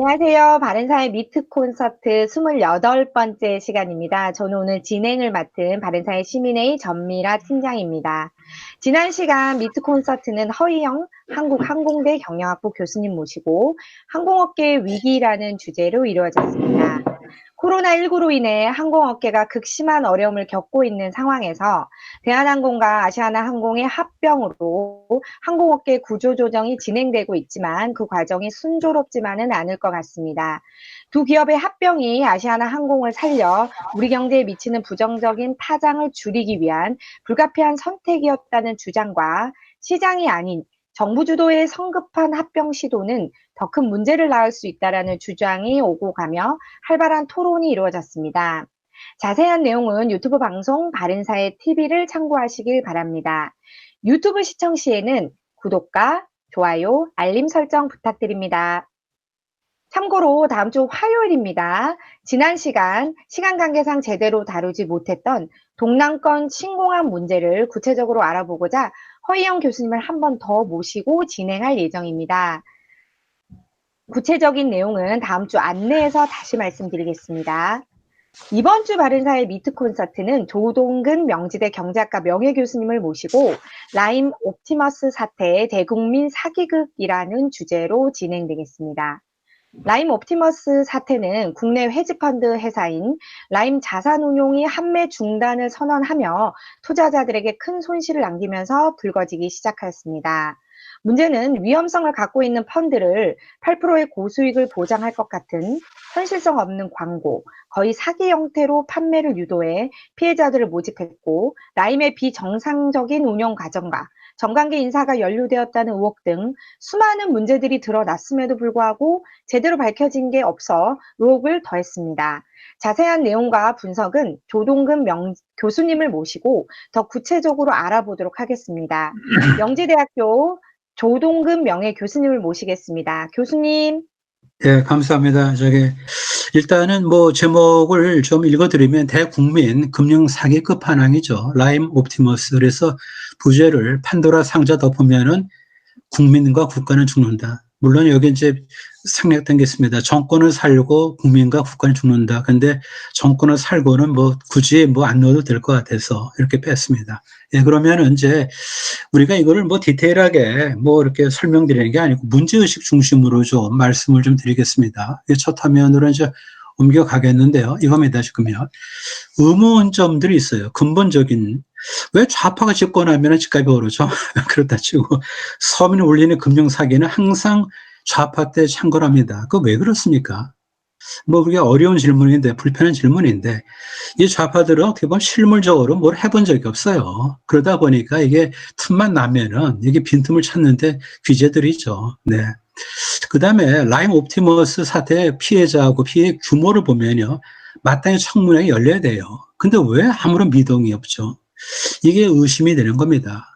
안녕하세요. 바른사의 미트 콘서트 28번째 시간입니다. 저는 오늘 진행을 맡은 바른사의 시민회의 전미라 팀장입니다. 지난 시간 미트 콘서트는 허희영 한국항공대 경영학부 교수님 모시고 항공업계의 위기라는 주제로 이루어졌습니다. 코로나19로 인해 항공업계가 극심한 어려움을 겪고 있는 상황에서 대한항공과 아시아나항공의 합병으로 항공업계 구조조정이 진행되고 있지만 그 과정이 순조롭지만은 않을 것 같습니다. 두 기업의 합병이 아시아나항공을 살려 우리 경제에 미치는 부정적인 타장을 줄이기 위한 불가피한 선택이었다는 주장과 시장이 아닌 정부 주도의 성급한 합병 시도는 더 큰 문제를 낳을 수 있다는 주장이 오고 가며 활발한 토론이 이루어졌습니다. 자세한 내용은 유튜브 방송 바른사의 TV를 참고하시길 바랍니다. 유튜브 시청 시에는 구독과 좋아요, 알림 설정 부탁드립니다. 참고로 다음 주 화요일입니다. 지난 시간 관계상 제대로 다루지 못했던 동남권 신공항 문제를 구체적으로 알아보고자 허희영 교수님을 한 번 더 모시고 진행할 예정입니다. 구체적인 내용은 다음 주 안내에서 다시 말씀드리겠습니다. 이번 주 바른사의 미트 콘서트는 조동근 명지대 경제학과 명예교수님을 모시고 라임 옵티머스 사태의 대국민 사기극이라는 주제로 진행되겠습니다. 라임 옵티머스 사태는 국내 헤지펀드 회사인 라임 자산운용이 판매 중단을 선언하며 투자자들에게 큰 손실을 남기면서 불거지기 시작하였습니다. 문제는 위험성을 갖고 있는 펀드를 8%의 고수익을 보장할 것 같은 현실성 없는 광고, 거의 사기 형태로 판매를 유도해 피해자들을 모집했고 라임의 비정상적인 운영 과정과 정관계 인사가 연루되었다는 의혹 등 수많은 문제들이 드러났음에도 불구하고 제대로 밝혀진 게 없어 의혹을 더했습니다. 자세한 내용과 분석은 조동근 교수님을 모시고 더 구체적으로 알아보도록 하겠습니다. 명지대학교 조동근 명예교수님을 모시겠습니다. 교수님. 예, 감사합니다. 일단은 제목을 좀 읽어드리면 대국민 금융 사기 끝판왕이죠. 라임 옵티머스. 그래서 부제를 판도라 상자 덮으면은 국민과 국가는 죽는다. 물론 여기 이제 생략된 게 있습니다. 정권을 살고 국민과 국가는 죽는다. 근데 정권을 살고는 굳이 안 넣어도 될 것 같아서 이렇게 뺐습니다. 예, 그러면은 이제 우리가 이거를 디테일하게 이렇게 설명드리는 게 아니고 문제의식 중심으로 좀 말씀을 좀 드리겠습니다. 첫 화면으로 이제 옮겨가겠는데요. 이겁니다, 지금요. 의문점들이 있어요. 근본적인. 왜 좌파가 집권하면 집값이 오르죠? 그렇다 치고 서민이 올리는 금융사기는 항상 좌파 때 창궐합니다. 그거 왜 그렇습니까? 그게 어려운 질문인데, 불편한 질문인데, 이 좌파들은 어떻게 보면 실물적으로 뭘 해본 적이 없어요. 그러다 보니까 이게 틈만 나면은 이게 빈틈을 찾는데 귀재들이죠. 네. 그 다음에 라임 옵티머스 사태 피해자하고 피해 규모를 보면요. 마땅히 청문회가 열려야 돼요. 근데 왜 아무런 미동이 없죠? 이게 의심이 되는 겁니다.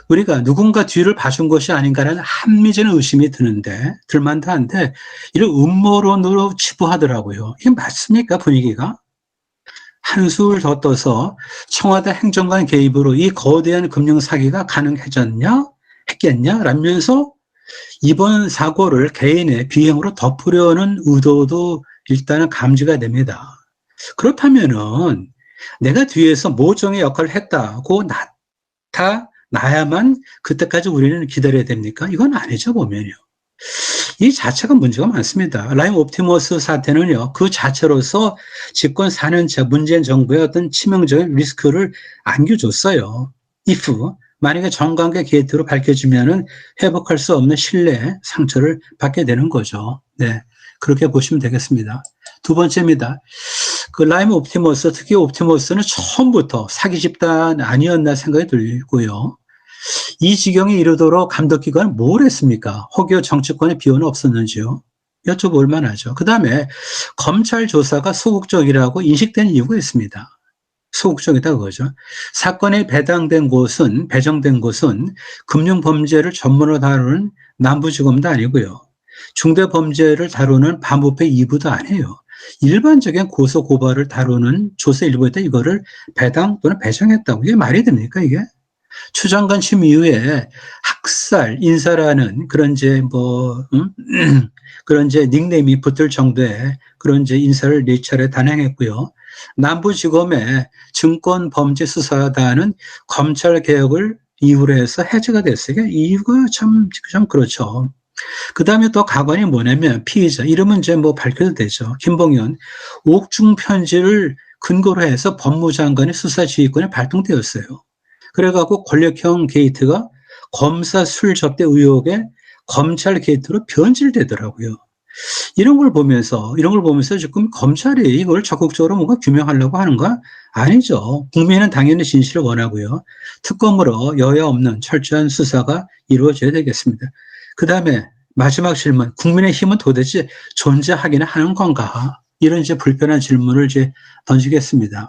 우리가 누군가 뒤를 봐준 것이 아닌가라는 합리적인 의심이 들만도 한데, 이런 음모론으로 치부하더라고요. 이게 맞습니까, 분위기가? 한술 더 떠서 청와대 행정관 개입으로 이 거대한 금융사기가 했겠냐? 라면서 이번 사고를 개인의 비행으로 덮으려는 의도도 일단은 감지가 됩니다. 그렇다면은 내가 뒤에서 모종의 역할을 했다고 나야만 그때까지 우리는 기다려야 됩니까? 이건 아니죠, 보면요. 이 자체가 문제가 많습니다. 라임 옵티머스 사태는요, 그 자체로서 집권 4년차 문재인 정부의 어떤 치명적인 리스크를 안겨줬어요. 만약에 정관계 게이트로 밝혀지면은 회복할 수 없는 신뢰 상처를 받게 되는 거죠. 네. 그렇게 보시면 되겠습니다. 두 번째입니다. 그 라임 옵티머스, 특히 옵티머스는 처음부터 사기 집단 아니었나 생각이 들고요. 이 지경에 이르도록 감독기관은 뭘 했습니까? 혹여 정치권의 비호는 없었는지요? 여쭤볼 만하죠. 그 다음에 검찰 조사가 소극적이라고 인식된 이유가 있습니다. 소극적이다 그거죠. 사건이 배정된 곳은 금융범죄를 전문으로 다루는 남부지검도 아니고요. 중대범죄를 다루는 반부패 2부도 아니에요. 일반적인 고소고발을 다루는 조사 일부에다 이거를 배당 또는 배정했다고. 이게 말이 됩니까, 이게? 추장관 심 이후에 학살, 인사라는 그런 이제 그런 이제 닉네임이 붙을 정도의 그런 이제 인사를 4차례 단행했고요. 남부지검의 증권범죄수사단은 검찰 개혁을 이유로 해서 해제가 됐어요. 이유가 참 그렇죠. 그 다음에 또 가관이 뭐냐면 피의자, 이름은 이제 뭐 밝혀도 되죠. 김봉현, 옥중 편지를 근거로 해서 법무장관의 수사지휘권이 발동되었어요. 그래갖고 권력형 게이트가 검사 술 접대 의혹에 검찰 게이트로 변질되더라고요. 이런 걸 보면서 지금 검찰이 이걸 적극적으로 뭔가 규명하려고 하는가? 아니죠. 국민은 당연히 진실을 원하고요. 특검으로 여야 없는 철저한 수사가 이루어져야 되겠습니다. 그 다음에 마지막 질문, 국민의힘은 도대체 존재하기는 하는 건가? 이런 이제 불편한 질문을 이제 던지겠습니다.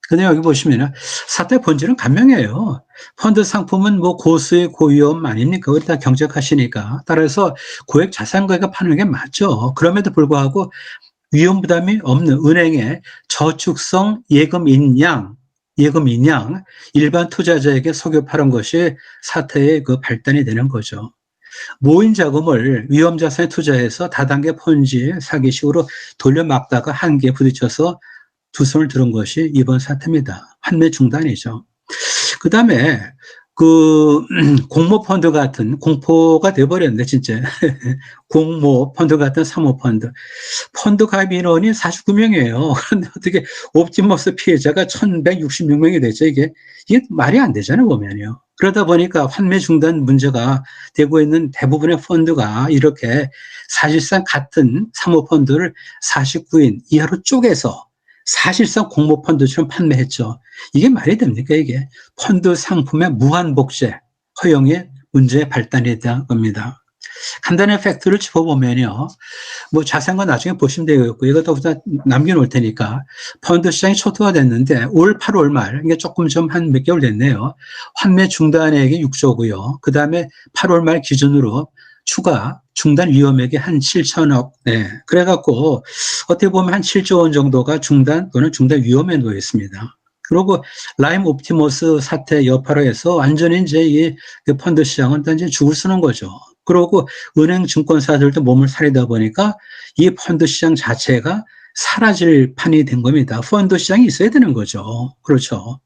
근데 여기 보시면은 사태 본질은 간명이에요. 펀드 상품은 뭐 고수의 고위험 아닙니까? 그다 경제가시니까. 따라서 고액 자산가가 파는 게 맞죠. 그럼에도 불구하고 위험 부담이 없는 은행의 저축성 예금 인양 일반 투자자에게 속여 팔은 것이 사태의 그 발단이 되는 거죠. 모인 자금을 위험 자산에 투자해서 다단계 펀지 사기식으로 돌려막다가 한계에 부딪혀서 두 손을 들은 것이 이번 사태입니다. 환매 중단이죠. 그 다음에 공모펀드 같은 공포가 돼버렸는데 진짜 공모펀드 같은 사모펀드 펀드 가입 인원이 49명이에요. 그런데 어떻게 옵티머스 피해자가 1166명이 됐죠. 이게 말이 안 되잖아요, 보면요. 그러다 보니까 환매 중단 문제가 되고 있는 대부분의 펀드가 이렇게 사실상 같은 사모펀드를 49인 이하로 쪼개서 사실상 공모펀드처럼 판매했죠. 이게 말이 됩니까, 이게? 펀드 상품의 무한복제, 허용의 문제의 발단이 된 겁니다. 간단한 팩트를 짚어보면요. 뭐 자세한 건 나중에 보시면 되겠고, 이것도 우선 남겨놓을 테니까. 펀드 시장이 초토화됐는데, 올 8월 말, 이게 조금 좀 한 몇 개월 됐네요. 환매 중단액이 6조고요. 그 다음에 8월 말 기준으로 추가 중단 위험액이 한 7천억. 네. 그래갖고 어떻게 보면 한 7조 원 정도가 중단 또는 중단 위험에 놓여 있습니다. 그리고 라임 옵티머스 사태 여파로 해서 완전히 이제 이 펀드 시장은 단지 죽을 쓰는 거죠. 그리고 은행 증권사들도 몸을 사리다 보니까 이 펀드 시장 자체가 사라질 판이 된 겁니다. 펀드 시장이 있어야 되는 거죠. 그렇죠.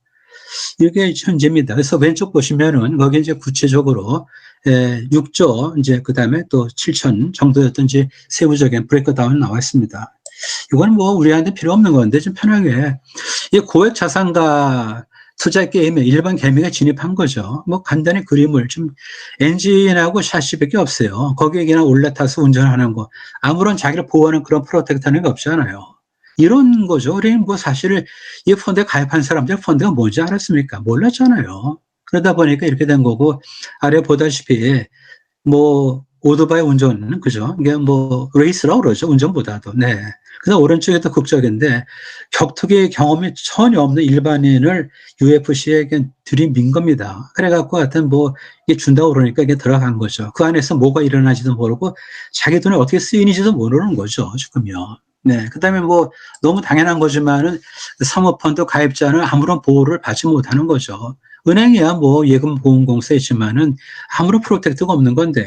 이게 현재입니다. 그래서 왼쪽 보시면은 거기 이제 구체적으로 6조 이제 그다음에 또 7천 정도였던 이제 세부적인 브레이크다운 나와 있습니다. 이건 뭐 우리한테 필요 없는 건데 좀 편하게 이 고액 자산가 투자 게임에 일반 개미가 진입한 거죠. 뭐 간단히 그림을 좀 엔진하고 샤시밖에 없어요. 거기에 그냥 올라타서 운전하는 거 아무런 자기를 보호하는 그런 프로텍터는 게 없잖아요. 이런 거죠. 우리는 뭐 사실 이 펀드에 가입한 사람들 펀드가 뭔지 알았습니까? 몰랐잖아요. 그러다 보니까 이렇게 된 거고 아래 보다시피 뭐 오토바이 운전은 그죠? 이게 뭐 레이스라고 그러죠. 운전보다도. 네. 그래서 오른쪽에 또 극적인데 격투기 경험이 전혀 없는 일반인을 UFC에게 들이민 겁니다. 그래갖고 하여튼 뭐 이게 준다고 그러니까 이게 들어간 거죠. 그 안에서 뭐가 일어나지도 모르고 자기 돈이 어떻게 쓰이는지도 모르는 거죠. 지금요. 네. 그 다음에 뭐 너무 당연한 거지만은 사모펀드 가입자는 아무런 보호를 받지 못하는 거죠. 은행이야 뭐 예금보험공사 있지만은 아무런 프로텍트가 없는 건데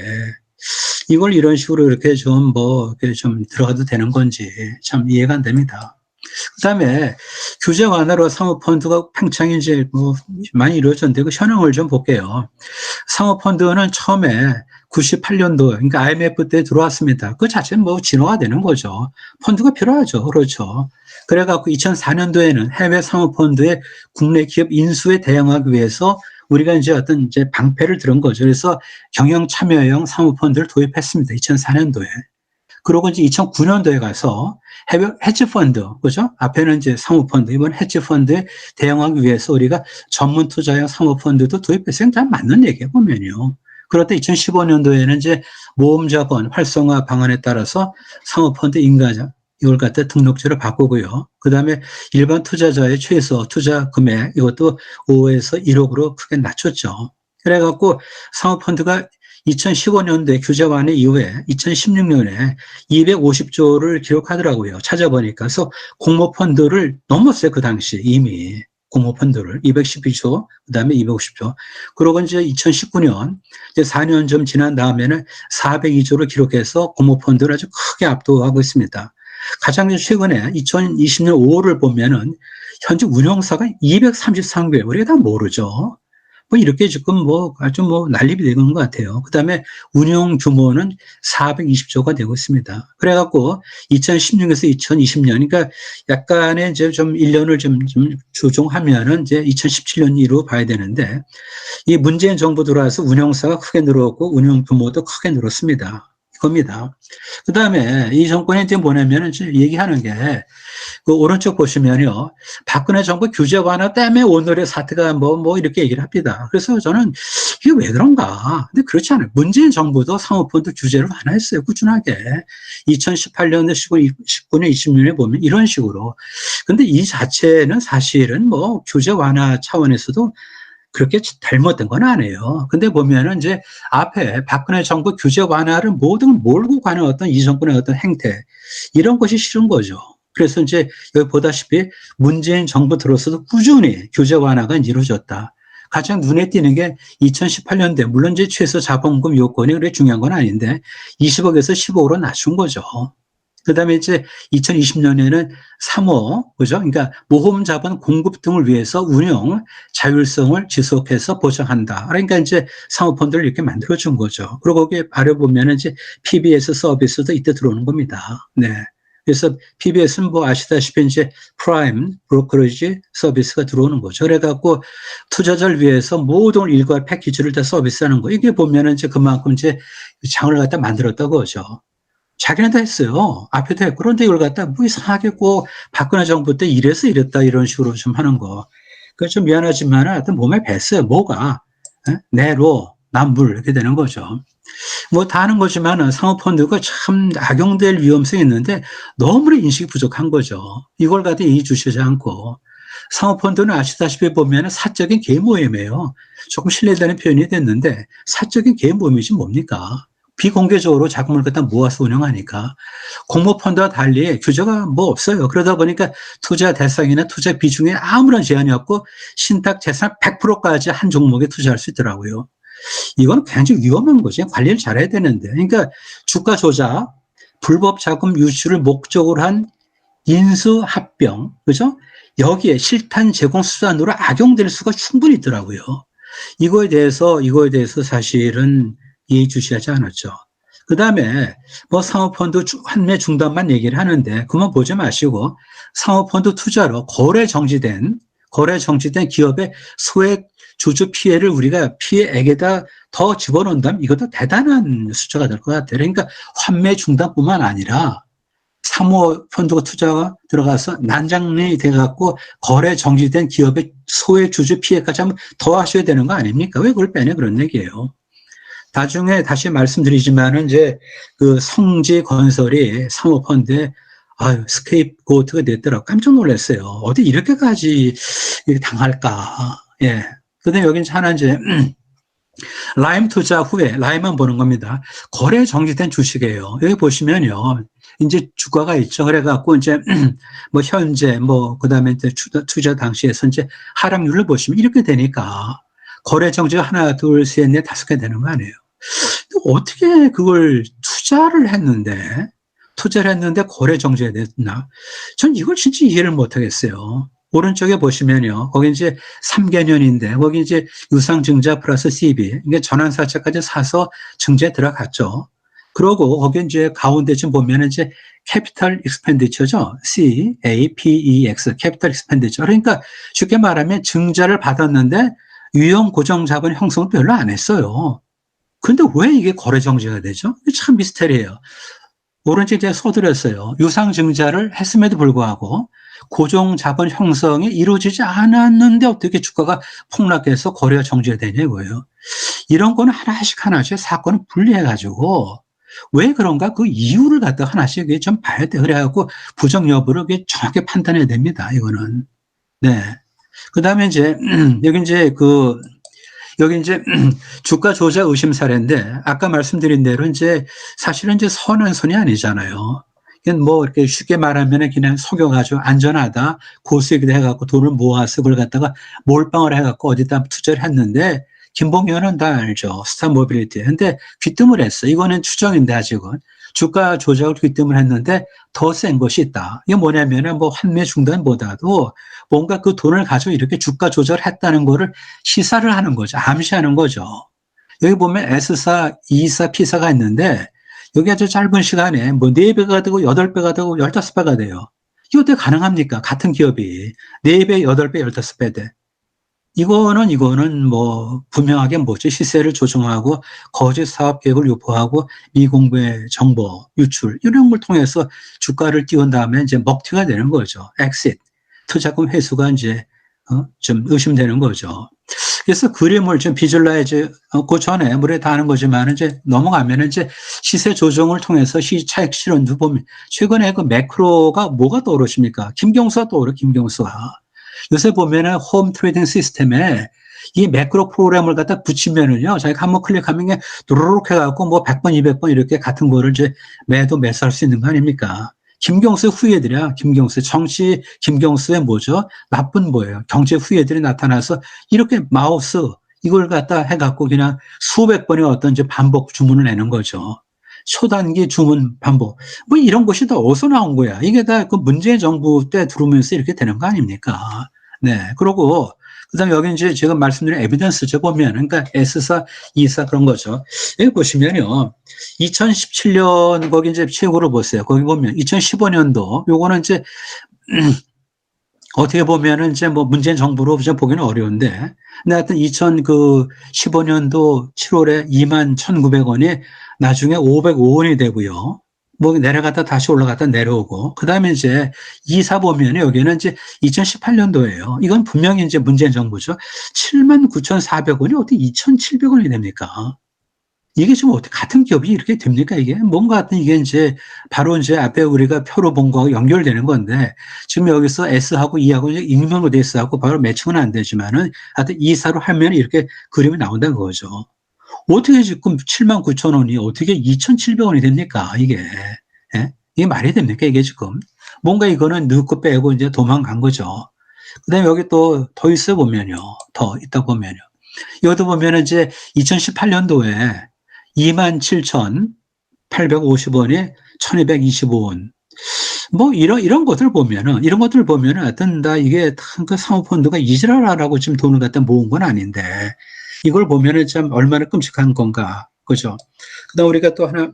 이걸 이런 식으로 이렇게 좀 들어가도 되는 건지 참 이해가 안 됩니다. 그 다음에 규제 완화로 사모펀드가 팽창이 이제 뭐 많이 이루어졌는데 그 현황을 좀 볼게요. 사모펀드는 처음에 98년도, 그러니까 IMF 때 들어왔습니다. 그 자체는 뭐 진화가 되는 거죠. 펀드가 필요하죠. 그렇죠. 그래갖고 2004년도에는 해외 사모펀드의 국내 기업 인수에 대응하기 위해서 우리가 이제 어떤 이제 방패를 들은 거죠. 그래서 경영 참여형 사모펀드를 도입했습니다. 2004년도에. 그러고 이제 2009년도에 가서 해외 헤지펀드, 그죠? 앞에는 이제 사모펀드, 이번 헤지펀드에 대응하기 위해서 우리가 전문 투자형 사모펀드도 도입했어요. 다 맞는 얘기예요, 보면요. 그런데 2015년도에는 이제 모험자본 활성화 방안에 따라서 사모펀드 인가자, 이걸 갖다 등록제로 바꾸고요. 그 다음에 일반 투자자의 최소 투자 금액, 이것도 5에서 1억으로 크게 낮췄죠. 그래갖고 사모펀드가 2015년도에 규제 완화 이후에 2016년에 250조를 기록하더라고요. 찾아보니까. 그래서 공모펀드를 넘었어요. 그 당시 이미. 공모펀드를 212조, 그다음에 250조. 그러고 이제 2019년 이제 4년 좀 지난 다음에는 402조를 기록해서 공모펀드를 아주 크게 압도하고 있습니다. 가장 최근에 2020년 5월을 보면은 현재 운영사가 233개, 우리가 다 모르죠. 뭐 이렇게 지금 뭐 아주 뭐 난립이 되는 것 같아요. 그 다음에 운영 규모는 420조가 되고 있습니다. 그래갖고 2016에서 2020년, 그러니까 약간의 이제 좀 1년을 좀 조정하면은 이제 2017년으로 봐야 되는데, 이 문재인 정부 들어와서 운영사가 크게 늘었고 운영 규모도 크게 늘었습니다. 이겁니다. 그 다음에 이 정권이 이제 뭐냐면은 이제 얘기하는 게, 그 오른쪽 보시면요, 박근혜 정부 규제 완화 때문에 오늘의 사태가 뭐 이렇게 얘기를 합니다. 그래서 저는 이게 왜 그런가? 근데 그렇지 않아요. 문재인 정부도 사모펀드 규제를 완화했어요. 꾸준하게. 2018년, 19년, 20년에 보면 이런 식으로. 근데 이 자체는 사실은 뭐 규제 완화 차원에서도 그렇게 잘못된 건 아니에요. 근데 보면은 이제 앞에 박근혜 정부 규제 완화를 모든 몰고 가는 어떤 이 정권의 어떤 행태, 이런 것이 싫은 거죠. 그래서 이제 여기 보다시피 문재인 정부 들어서도 꾸준히 규제 완화가 이루어졌다. 가장 눈에 띄는 게 2018년대, 물론 이제 최소 자본금 요건이 그래 중요한 건 아닌데 20억에서 15억으로 낮춘 거죠. 그 다음에 이제 2020년에는 3호, 그죠? 그러니까 모험 자본 공급 등을 위해서 운영 자율성을 지속해서 보장한다. 그러니까 이제 사모펀드를 이렇게 만들어준 거죠. 그리고 거기에 아래 보면은 이제 PBS 서비스도 이때 들어오는 겁니다. 네. 그래서 PBS는 뭐 아시다시피 이제 프라임 브로커리지 서비스가 들어오는 거죠. 그래갖고 투자자를 위해서 모든 일괄 패키지를 다 서비스하는 거. 이게 보면은 이제 그만큼 이제 장을 갖다 만들었다고 하죠. 자기는 다 했어요. 앞에도 했고. 그런데 이걸 갖다 뭐 이상하게 꼭 박근혜 정부 때 이래서 이랬다 이런 식으로 좀 하는 거. 그 좀 미안하지만 하여튼 몸에 뱄어요. 뭐가. 내로, 남불 이렇게 되는 거죠. 뭐 다 하는 거지만 사모펀드가 참 악용될 위험성이 있는데 너무나 인식이 부족한 거죠. 이걸 갖다 얘기 주시지 않고. 사모펀드는 아시다시피 보면 사적인 개인 모임이에요. 조금 신뢰되는 표현이 됐는데 사적인 개인 모임이지 뭡니까? 비공개적으로 자금을 갖다 모아서 운영하니까. 공모펀드와 달리 규제가 뭐 없어요. 그러다 보니까 투자 대상이나 투자 비중에 아무런 제한이 없고 신탁 재산 100%까지 한 종목에 투자할 수 있더라고요. 이건 굉장히 위험한 거죠. 관리를 잘해야 되는데. 그러니까 주가 조작, 불법 자금 유출을 목적으로 한 인수합병, 그죠? 여기에 실탄 제공 수단으로 악용될 수가 충분히 있더라고요. 이거에 대해서 사실은 예의주시하지 않았죠. 그 다음에 뭐 사모펀드 환매 중단만 얘기를 하는데 그만 보지 마시고 사모펀드 투자로 거래 정지된 기업의 소액 주주 피해를 우리가 피해액에다 더 집어넣는다면 이것도 대단한 숫자가 될 것 같아요. 그러니까 환매 중단뿐만 아니라 사모펀드가 투자가 들어가서 난장이 돼갖고 거래 정지된 기업의 소액 주주 피해까지 하면 더 하셔야 되는 거 아닙니까? 왜 그걸 빼냐 그런 얘기예요. 나중에 다시 말씀드리지만은 이제 그 성지건설이 사모펀드에 스케이프고트가 됐더라고. 깜짝 놀랐어요. 어디 이렇게까지 당할까. 예. 그다음에 여기 하나 이제 라임 투자 후에 라임만 보는 겁니다. 거래 정지된 주식이에요. 여기 보시면요. 이제 주가가 있죠. 그래갖고 이제 뭐 현재 뭐 그다음에 이제 투자 당시에서 이제 하락률을 보시면 이렇게 되니까 거래 정지가 하나, 둘, 셋, 넷, 5개 되는 거 아니에요. 어떻게 그걸 투자를 했는데 거래 정지가 됐나? 전 이걸 진짜 이해를 못 하겠어요. 오른쪽에 보시면요. 거기 이제 3개년인데, 거기 이제 유상증자 플러스 CB, 그러니까 전환사채까지 사서 증자에 들어갔죠. 그러고 거기 이제 가운데쯤 보면 이제 캐피탈 익스펜디처죠. CAPEX, 캐피탈 익스펜디처. 그러니까 쉽게 말하면 증자를 받았는데 유형 고정 자본 형성을 별로 안 했어요. 근데 왜 이게 거래 정지가 되죠? 참 미스테리예요. 오른쪽에 제가 써드렸어요. 유상증자를 했음에도 불구하고 고정 자본 형성이 이루어지지 않았는데 어떻게 주가가 폭락해서 거래가 정지가 되냐 이거예요. 이런 거는 하나씩 사건을 분리해가지고 왜 그런가 그 이유를 갖다 하나씩 좀 봐야 돼. 그래갖고 부정 여부를 정확히 판단해야 됩니다. 이거는. 네. 그 다음에 이제 여기 이제 주가 조작 의심 사례인데 아까 말씀드린 대로 이제 사실은 이제 선은 선이 아니잖아요. 뭐 이렇게 쉽게 말하면 그냥 속여가지고 안전하다, 고수익이다 해갖고 돈을 모아서 그걸 갖다가 몰빵을 해갖고 어디다 투자를 했는데, 김봉현은 다 알죠. 스타모빌리티. 근데 귀뜸을 했어. 이거는 추정인데 아직은. 주가 조작을 귀뜸을 했는데 더 센 것이 있다. 이게 뭐냐면은 뭐 환매 중단보다도 뭔가 그 돈을 가지고 이렇게 주가 조작을 했다는 거를 시사를 하는 거죠. 암시하는 거죠. 여기 보면 S사, E사, P사가 있는데 여기 아주 짧은 시간에 뭐 4배가 되고 8배가 되고 15배가 돼요. 이거 어떻게 가능합니까? 같은 기업이 4배, 8배, 15배 돼. 이거는 뭐 분명하게 뭐죠? 시세를 조정하고 거짓 사업 계획을 유포하고 미공개 정보 유출 이런 걸 통해서 주가를 띄운 다음에 이제 먹튀가 되는 거죠. 엑싯 투자금 회수가 이제 좀 의심되는 거죠. 그래서 그림을 좀 비줄라이즈 그 전에 물에 다는 거지만 이제 넘어가면 이제 시세 조정을 통해서 시차익 실현도 보면 최근에 그 매크로가 뭐가 떠오르십니까? 김경수가 떠오르 김경수가. 요새 보면은 홈 트레이딩 시스템에 이 매크로 프로그램을 갖다 붙이면은요, 자기가 한번 클릭하면 그냥 누르륵 해갖고 뭐 100번, 200번 이렇게 같은 거를 이제 매도 매수할 수 있는 거 아닙니까? 김경수의 후예들이야. 김경수의 뭐죠? 나쁜 뭐예요? 경제 후예들이 나타나서 이렇게 마우스 이걸 갖다 해갖고 그냥 수백 번의 어떤 이제 반복 주문을 내는 거죠. 초단기 주문 반복. 뭐 이런 것이 다 어디서 나온 거야? 이게 다 그 문재인 정부 때 들어오면서 이렇게 되는 거 아닙니까? 네. 그러고, 그 다음에 여기 이제 제가 말씀드린 에비던스죠. 보면, 그러니까 S사, E사 그런 거죠. 여기 보시면요. 2017년 거기 이제 최고로 보세요. 거기 보면 2015년도 요거는 이제, 어떻게 보면은 이제 뭐 문재인 정부로 이제 보기는 어려운데, 근데 하여튼 2015년도 7월에 21,900원이 나중에 505원이 되고요. 뭐 내려갔다 다시 올라갔다 내려오고, 그 다음에 이제 이사 보면 여기는 이제 2018년도예요. 이건 분명히 이제 문재인 정부죠. 79,400원이 어떻게 2,700원이 됩니까? 이게 지금 어떻게 같은 기업이 이렇게 됩니까? 이게 뭔가 같은 이게 이제 바로 이제 앞에 우리가 표로 본 거하고 연결되는 건데 지금 여기서 S하고 E하고 익명으로 돼 S하고 바로 매칭은 안 되지만은 하여튼 E사로 하면 이렇게 그림이 나온다는 거죠. 어떻게 지금 79,000원이 어떻게 2,700원이 됩니까? 이게. 예? 이게 말이 됩니까? 이게 지금. 뭔가 이거는 넣고 빼고 이제 도망간 거죠. 그 다음에 여기 또 더 있어 보면요. 더 있다 보면요. 여기도 보면 이제 2018년도에 27,850원에 1,225원. 뭐, 이런 것들 보면은, 하여튼 다 이게 그 사모펀드가 이지랄하라고 지금 돈을 갖다 모은 건 아닌데, 이걸 보면은 참 얼마나 끔찍한 건가. 그죠? 그 다음 우리가 또 하나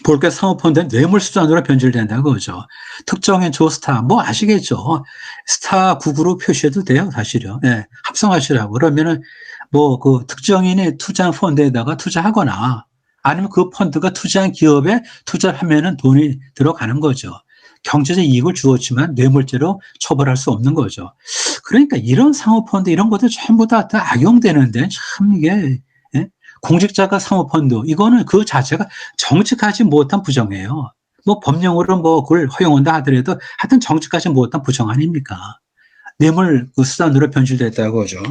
볼 게 사모펀드는 뇌물수단으로 변질된다고 그죠? 특정의 조스타, 뭐 아시겠죠? 스타 9구로 표시해도 돼요, 사실은. 예, 합성하시라고. 그러면은 뭐 그 특정인이 투자한 펀드에다가 투자하거나 아니면 그 펀드가 투자한 기업에 투자를 하면은 돈이 들어가는 거죠. 경제적 이익을 주었지만 뇌물죄로 처벌할 수 없는 거죠. 그러니까 이런 상호펀드 이런 것들 전부 다 악용되는데 참 이게 예? 공직자가 상호펀드 이거는 그 자체가 정직하지 못한 부정이에요. 뭐 법령으로 뭐 그걸 허용한다 하더라도 하여튼 정직하지 못한 부정 아닙니까? 뇌물 그 수단으로 변질됐다고 하죠.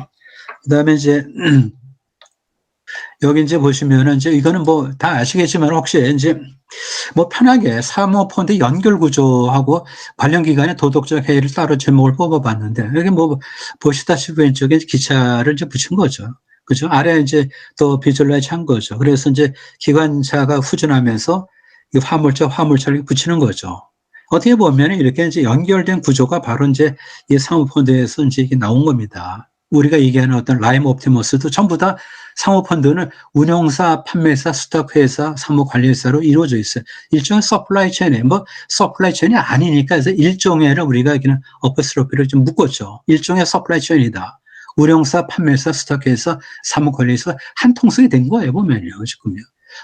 그다음에 이제 여기 이제 보시면은 이제 이거는 뭐 다 아시겠지만 혹시 이제 뭐 편하게 사모펀드 연결 구조하고 관련 기관의 도덕적 해이를 따로 제목을 뽑아봤는데 여기 뭐 보시다시피 왼쪽에 기차를 이제 붙인 거죠. 그죠? 아래 이제 또 비주얼라이즈 한 거죠. 그래서 이제 기관차가 후진하면서 이 화물차를 붙이는 거죠. 어떻게 보면 이렇게 이제 연결된 구조가 바로 이제 이 사모펀드에서 이제 이게 나온 겁니다. 우리가 얘기하는 어떤 라임 옵티머스도 전부 다 사모펀드는 운용사, 판매사, 스탁회사, 사모관리사로 이루어져 있어요. 일종의 서플라이 체인에, 뭐, 서플라이 체인이 아니니까, 그래서 일종의 우리가 그냥 어퍼스로피를 좀 묶었죠. 일종의 서플라이 체인이다. 운용사, 판매사, 스탁회사, 사모관리사 한 통속이 된 거예요, 보면요, 지금요.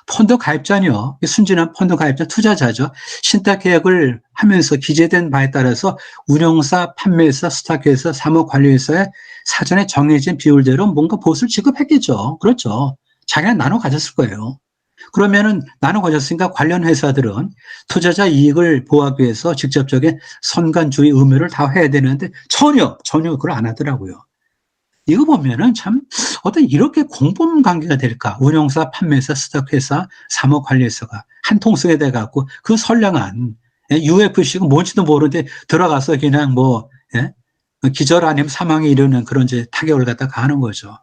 펀드 가입자는요, 순진한 펀드 가입자 투자자죠. 신탁 계약을 하면서 기재된 바에 따라서 운용사, 판매사, 스탁회사, 사모관리회사에 사전에 정해진 비율대로 뭔가 보수를 지급했겠죠. 그렇죠. 자기가 나눠 가졌을 거예요. 그러면은 나눠 가졌으니까 관련 회사들은 투자자 이익을 보호하기 위해서 직접적인 선관주의 의무를 다 해야 되는데 전혀 그걸 안 하더라고요. 이거 보면은 참 어떤 이렇게 공범 관계가 될까? 운용사, 판매사, 스탁회사, 사모관리회사가 한 통속에 돼 갖고 그 선량한 UFC가 뭔지도 모르는데 들어가서 그냥 뭐, 예? 기절 아니면 사망에 이르는 그런 이제 타격을 갖다가 하는 거죠.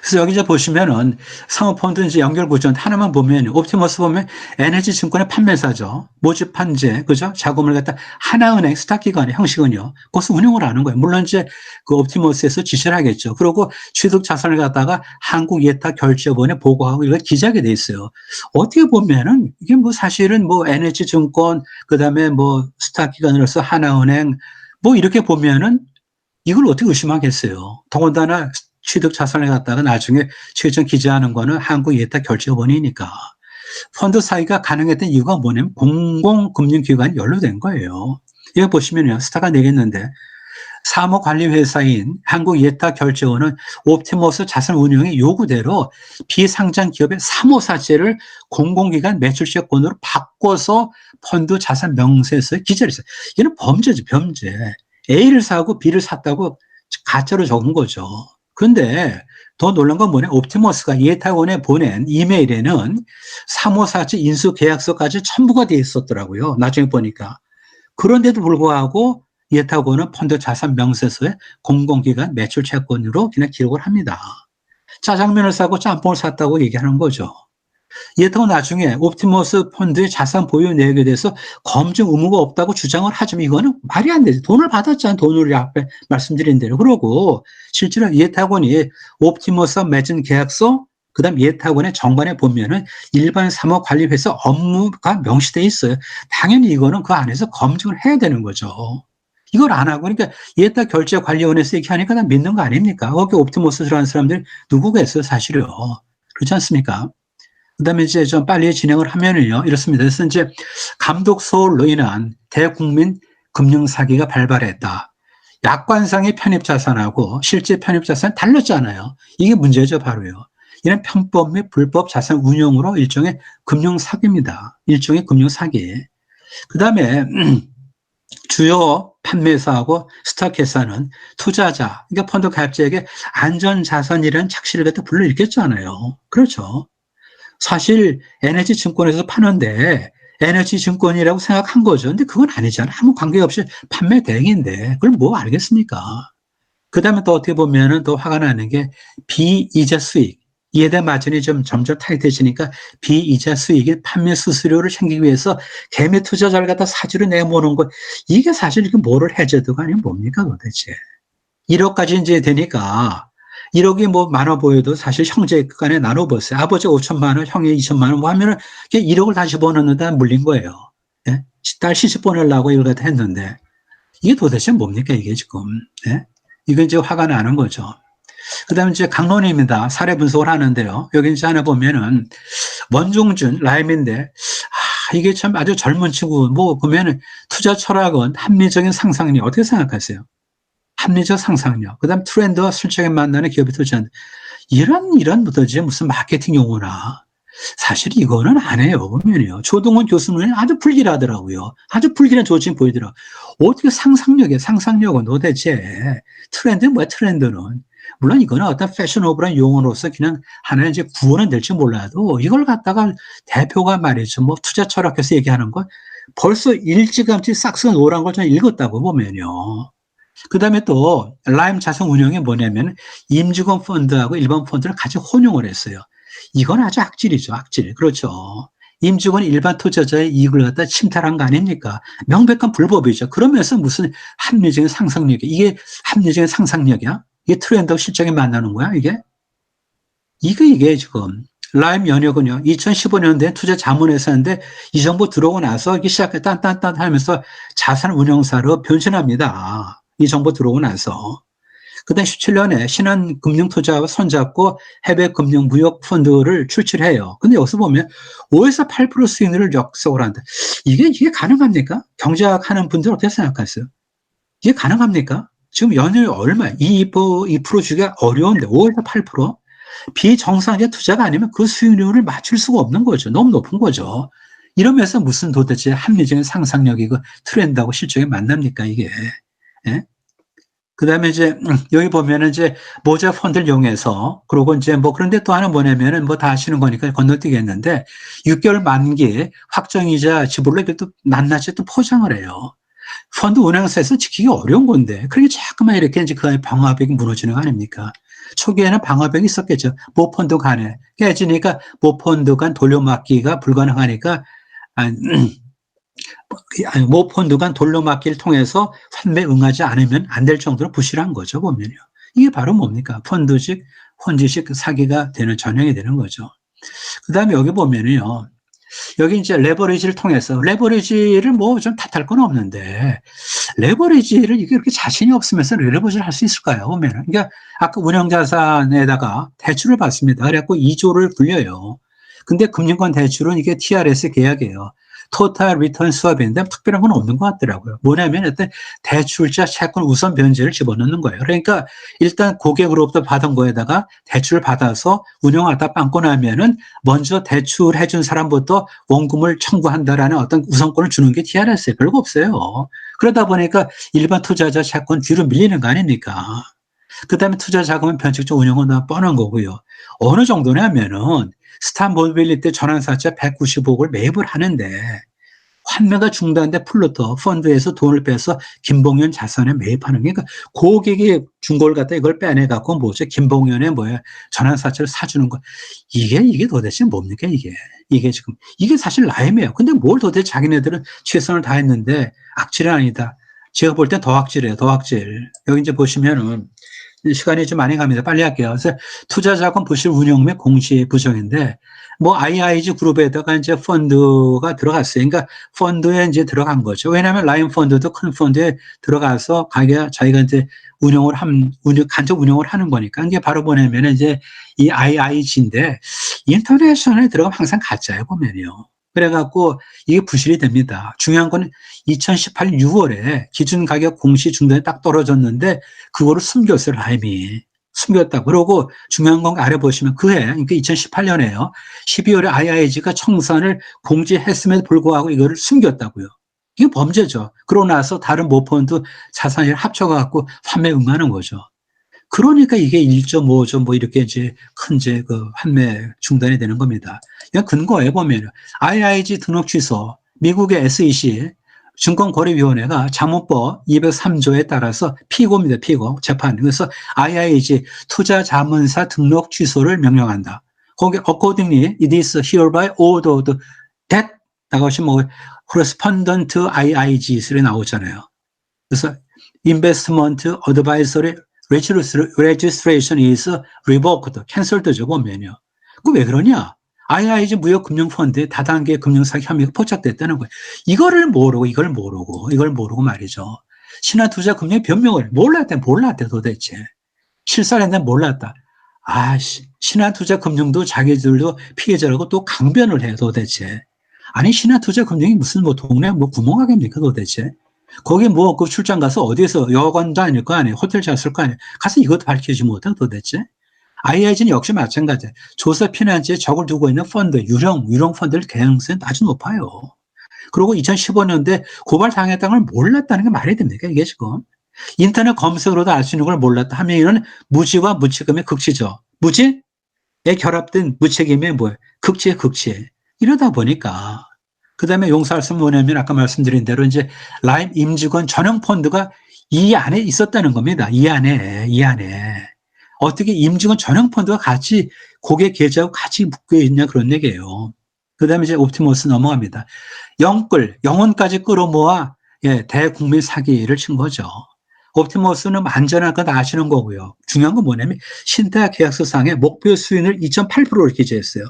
그래서 여기 이제 보시면은 사모펀드 이제 연결 구조 하나만 보면 옵티머스 보면 에너지 증권의 판매사죠. 모집 판재, 그죠? 자금을 갖다 하나은행 스탁기관의 형식은요. 거기서 운영을 하는 거예요. 물론 이제 그 옵티머스에서 지시를 하겠죠. 그리고 취득 자산을 갖다가 한국예탁결제원에 보고하고 이걸 기재하게 돼 있어요. 어떻게 보면은 이게 뭐 사실은 뭐 에너지 증권, 그 다음에 뭐 스탁기관으로서 하나은행 뭐 이렇게 보면은 이걸 어떻게 의심하겠어요. 더군다나 취득 자산을 갖다가 나중에 최종 기재하는 거는 한국예탁결제원이니까. 펀드 사기가 가능했던 이유가 뭐냐면 공공금융기관이 연루된 거예요. 이거 보시면요. 스타가 내겠는데 사무관리회사인 한국예탁결제원은 옵티머스 자산운용의 요구대로 비상장 기업의 사모사채를 공공기관 매출채권으로 바꿔서 펀드 자산 명세서에 기재를 했어요. 이는 범죄죠, 범죄. A를 사고 B를 샀다고 가짜로 적은 거죠. 그런데 더 놀란 건 뭐냐? 옵티머스가 예탁원에 보낸 이메일에는 사모사채 인수계약서까지 첨부가 돼 있었더라고요. 나중에 보니까. 그런데도 불구하고 예탁원은 펀드 자산 명세서에 공공기관 매출 채권으로 그냥 기록을 합니다. 짜장면을 사고 짬뽕을 샀다고 얘기하는 거죠. 예탁은 나중에 옵티머스 펀드의 자산 보유 내역에 대해서 검증 의무가 없다고 주장을 하지만 이거는 말이 안 되죠. 돈을 받았잖아요. 돈을 앞에 말씀드린 대로. 그러고 실제로 예탁원이 옵티머스와 맺은 계약서, 그 다음 예탁원의 정관에 보면은 일반 사무관리회사 업무가 명시되어 있어요. 당연히 이거는 그 안에서 검증을 해야 되는 거죠. 이걸 안 하고, 그러니까 예탁결제관리원에서 얘기하니까 다 믿는 거 아닙니까? 거기 옵티머스라는 사람들이 누구겠어요, 사실은. 그렇지 않습니까? 그 다음에 이제 좀 빨리 진행을 하면은요, 이렇습니다. 그래서 이제 감독 소홀로 인한 대국민 금융사기가 발발했다. 약관상의 편입자산하고 실제 편입자산 달랐잖아요. 이게 문제죠, 바로요. 이런 편법 및 불법 자산 운용으로 일종의 금융사기입니다. 일종의 금융사기. 그 다음에 주요 판매사하고 스탁회사는 투자자, 그러니까 펀드 가입자에게 안전자산이라는 착시를 갖다 불러일으켰잖아요. 그렇죠. 사실 에너지 증권에서 파는데 에너지 증권이라고 생각한 거죠. 근데 그건 아니잖아요. 아무 관계없이 판매 대행인데 그걸 뭐 알겠습니까? 그 다음에 또 어떻게 보면은 또 화가 나는 게 비이자 수익. 이해대 마진이 좀 점점 타이트해지니까 비이자 수익이 판매 수수료를 챙기기 위해서 개미 투자자를 갖다 사지로 내모는 거. 이게 사실 이게 뭐를 해제도가 아니면 뭡니까 도대체. 1억까지 이제 되니까 1억이 뭐 많아 보여도 사실 형제 간에 나눠보세요. 아버지가 5천만 원, 형이 2천만 원 뭐 하면은 1억을 다시 버는데 물린 거예요. 예? 딸 시집 보내려고 이걸 갖다 했는데 이게 도대체 뭡니까 이게 지금. 예? 이건 이제 화가 나는 거죠. 그 다음에 이제 강론입니다. 사례 분석을 하는데요. 여기 이제 하나 보면은 원종준 라임인데 이게 참 아주 젊은 친구 뭐 보면은 투자 철학은 합리적인 상상력 어떻게 생각하세요? 합리적 상상력, 그 다음 트렌드와 실적에 만나는 기업이 투자한다. 이런 도대체 무슨 마케팅 용어나. 사실 이거는 안 해요, 보면요. 조동원 교수는 아주 불길하더라고요. 아주 불길한 조짐 보이더라고요. 어떻게 상상력은 도대체 트렌드는 뭐야, 트렌드는. 물론 이거는 어떤 패셔너블한 용어로서 그냥 하나의 이제 구원은 될지 몰라도 이걸 갖다가 대표가 말이죠. 뭐 투자 철학에서 얘기하는 거 벌써 일찌감치 싹스가 노란 걸 좀 읽었다고 보면요. 그 다음에 또 라임 자산 운용이 뭐냐면 임직원 펀드하고 일반 펀드를 같이 혼용을 했어요. 이건 아주 악질이죠, 악질. 그렇죠. 임직원이 일반 투자자의 이익을 갖다 침탈한 거 아닙니까? 명백한 불법이죠. 그러면서 무슨 합리적인 상상력이, 이게 합리적인 상상력이야? 이게 트렌드하고 실적에 만나는 거야, 이게? 이게 지금. 라임 연역은요, 2015년도에 투자 자문회사인데 이 정보 들어오고 나서 이게 시작해 딴딴딴 하면서 자산 운용사로 변신합니다. 이 정보 들어오고 나서. 그 다음 17년에 신한금융투자와 손잡고 해외금융무역 펀드를 출시해요. 근데 여기서 보면 5에서 8% 수익률을 역속을 한다. 이게 가능합니까? 경제학 하는 분들 어떻게 생각하세요? 이게 가능합니까? 지금 연율 얼마? 2% 주기가 어려운데 5에서 8%? 비정상적 투자가 아니면 그 수익률을 맞출 수가 없는 거죠. 너무 높은 거죠. 이러면서 무슨 도대체 합리적인 상상력이고 트렌드하고 실적에 만납니까, 이게. 예? 그다음에 이제 여기 보면은 이제 모자 펀드를 이용해서 그러고 이제 뭐 그런데 또 하나 뭐냐면은 뭐 다 아시는 거니까 건너뛰겠는데 6개월 만기 확정이자 지불로 이렇게 또 낱낱이 또 포장을 해요. 펀드 운영사에서 지키기 어려운 건데 그렇게 자꾸만 이렇게 이제 그 안에 방화벽이 무너지는 거 아닙니까? 초기에는 방화벽이 있었겠죠. 모펀드 간에 깨지니까 모펀드 간 돌려막기가 불가능하니까 모펀드 간 돌려막기를 통해서 환매 응하지 않으면 안 될 정도로 부실한 거죠, 보면요. 이게 바로 뭡니까? 펀드식, 혼지식 사기가 되는 전형이 되는 거죠. 그 다음에 여기 보면은요. 여기 이제 레버리지를 통해서, 레버리지를 뭐 좀 탓할 건 없는데, 레버리지를 이게 그렇게 자신이 없으면서 레버리지를 할 수 있을까요? 보면은. 그러니까 아까 운영자산에다가 대출을 받습니다. 그래갖고 2조를 굴려요. 근데 금융권 대출은 이게 TRS 계약이에요. 토탈 리턴 수업인데 특별한 건 없는 것 같더라고요. 뭐냐면 일단 대출자 채권 우선 변제를 집어넣는 거예요. 그러니까 일단 고객으로부터 받은 거에다가 대출을 받아서 운영하다 빵꾸 나면은 먼저 대출해준 사람부터 원금을 청구한다라는 어떤 우선권을 주는 게 TRS에 별거 없어요. 그러다 보니까 일반 투자자 채권 뒤로 밀리는 거 아닙니까? 그 다음에 투자 자금은 변칙적 운영은 다 뻔한 거고요. 어느 정도냐면은 스타 모빌리티 전환사채 195억을 매입을 하는데 환매가 중단돼 플루터 펀드에서 돈을 빼서 김봉현 자산에 매입하는 게, 그러니까 고객이 준 걸 갖다 이걸 빼내갖고 뭐죠? 김봉현의 뭐야 전환사채를 사주는 거. 이게 도대체 뭡니까 이게 지금 이게 사실 라임이에요. 근데 뭘 도대체 자기네들은 최선을 다했는데 악질은 아니다. 제가 볼 땐 더 악질이에요. 더 악질. 여기 이제 보시면은 시간이 좀 많이 갑니다. 빨리 할게요. 그래서 투자자금 부실 운용 및 공시 부정인데, 뭐 IIG 그룹에다가 이제 펀드가 들어갔어요. 그러니까 펀드에 이제 들어간 거죠. 왜냐하면 라인 펀드도 큰 펀드에 들어가서 자기가 이제 간접 운영을 하는 거니까. 이게 바로 뭐냐면 이제 이 IIG인데 인터내셔널에 들어가면 항상 가짜예요, 보면요. 그래갖고 이게 부실이 됩니다. 중요한 건 2018년 6월에 기준 가격 공시 중단이 딱 떨어졌는데 그거를 숨겼어요, 라임이. 숨겼다. 그러고 중요한 건 아래 보시면 그해, 그러니까 2018년에요. 12월에 IIG가 청산을 공지했음에도 불구하고 이거를 숨겼다고요. 이게 범죄죠. 그러고 나서 다른 모펀드 자산을 합쳐갖고 판매 응하는 거죠. 그러니까 이게 1.5조 뭐 이렇게 이제 큰 이제 그 판매 중단이 되는 겁니다. 이건 근거에 보면 IIG 등록 취소, 미국의 SEC 증권거래위원회가 자문법 203조에 따라서 피고입니다. 피고 재판. 그래서 IIG 투자자문사 등록 취소를 명령한다. 거기 accordingly it is hereby ordered that 나가시 뭐 correspondent IIG스에 나오잖아요. 그래서 investment advisory registration is revoked, canceled죠, 보면요. 그 왜 그러냐? IIG 무역금융펀드에 다단계 금융사기 혐의가 포착됐다는 거예요. 이걸 모르고 말이죠. 신한투자금융의 변명을 몰랐대 도대체. 실사했는데 몰랐다. 신한투자금융도 자기들도 피해자라고 또 강변을 해 도대체. 아니 신한투자금융이 무슨 뭐 동네 뭐 구멍가게입니까 도대체? 거기 뭐 그 출장 가서 어디에서 여관도 아닐 거 아니에요. 호텔 잤을 거 아니에요. 가서 이것도 밝히지 못하고 도대체. IIG는 역시 마찬가지예요. 조사 피난지에 적을 두고 있는 펀드, 유령 펀드를 개연성이 아주 높아요. 그리고 2015년대 고발 당했다는 걸 몰랐다는 게 말이 됩니까? 이게 지금. 인터넷 검색으로도 알 수 있는 걸 몰랐다 하면 이런 무지와 무책임의 극치죠. 무지에 결합된 무책임의 뭐예요? 극치의 극치. 이러다 보니까 그 다음에 용서할 수 뭐냐면 아까 말씀드린 대로 이제 라임 임직원 전용 펀드가 이 안에 있었다는 겁니다. 이 안에. 어떻게 임직원 전용 펀드가 같이 고객 계좌하고 같이 묶여 있냐 그런 얘기예요. 그 다음에 이제 옵티머스 넘어갑니다. 영혼까지 끌어모아 대국민 사기를 친 거죠. 옵티머스는 안전한 건 아시는 거고요. 중요한 건 뭐냐면 신탁 계약서상에 목표 수익률 2.8%를 기재했어요.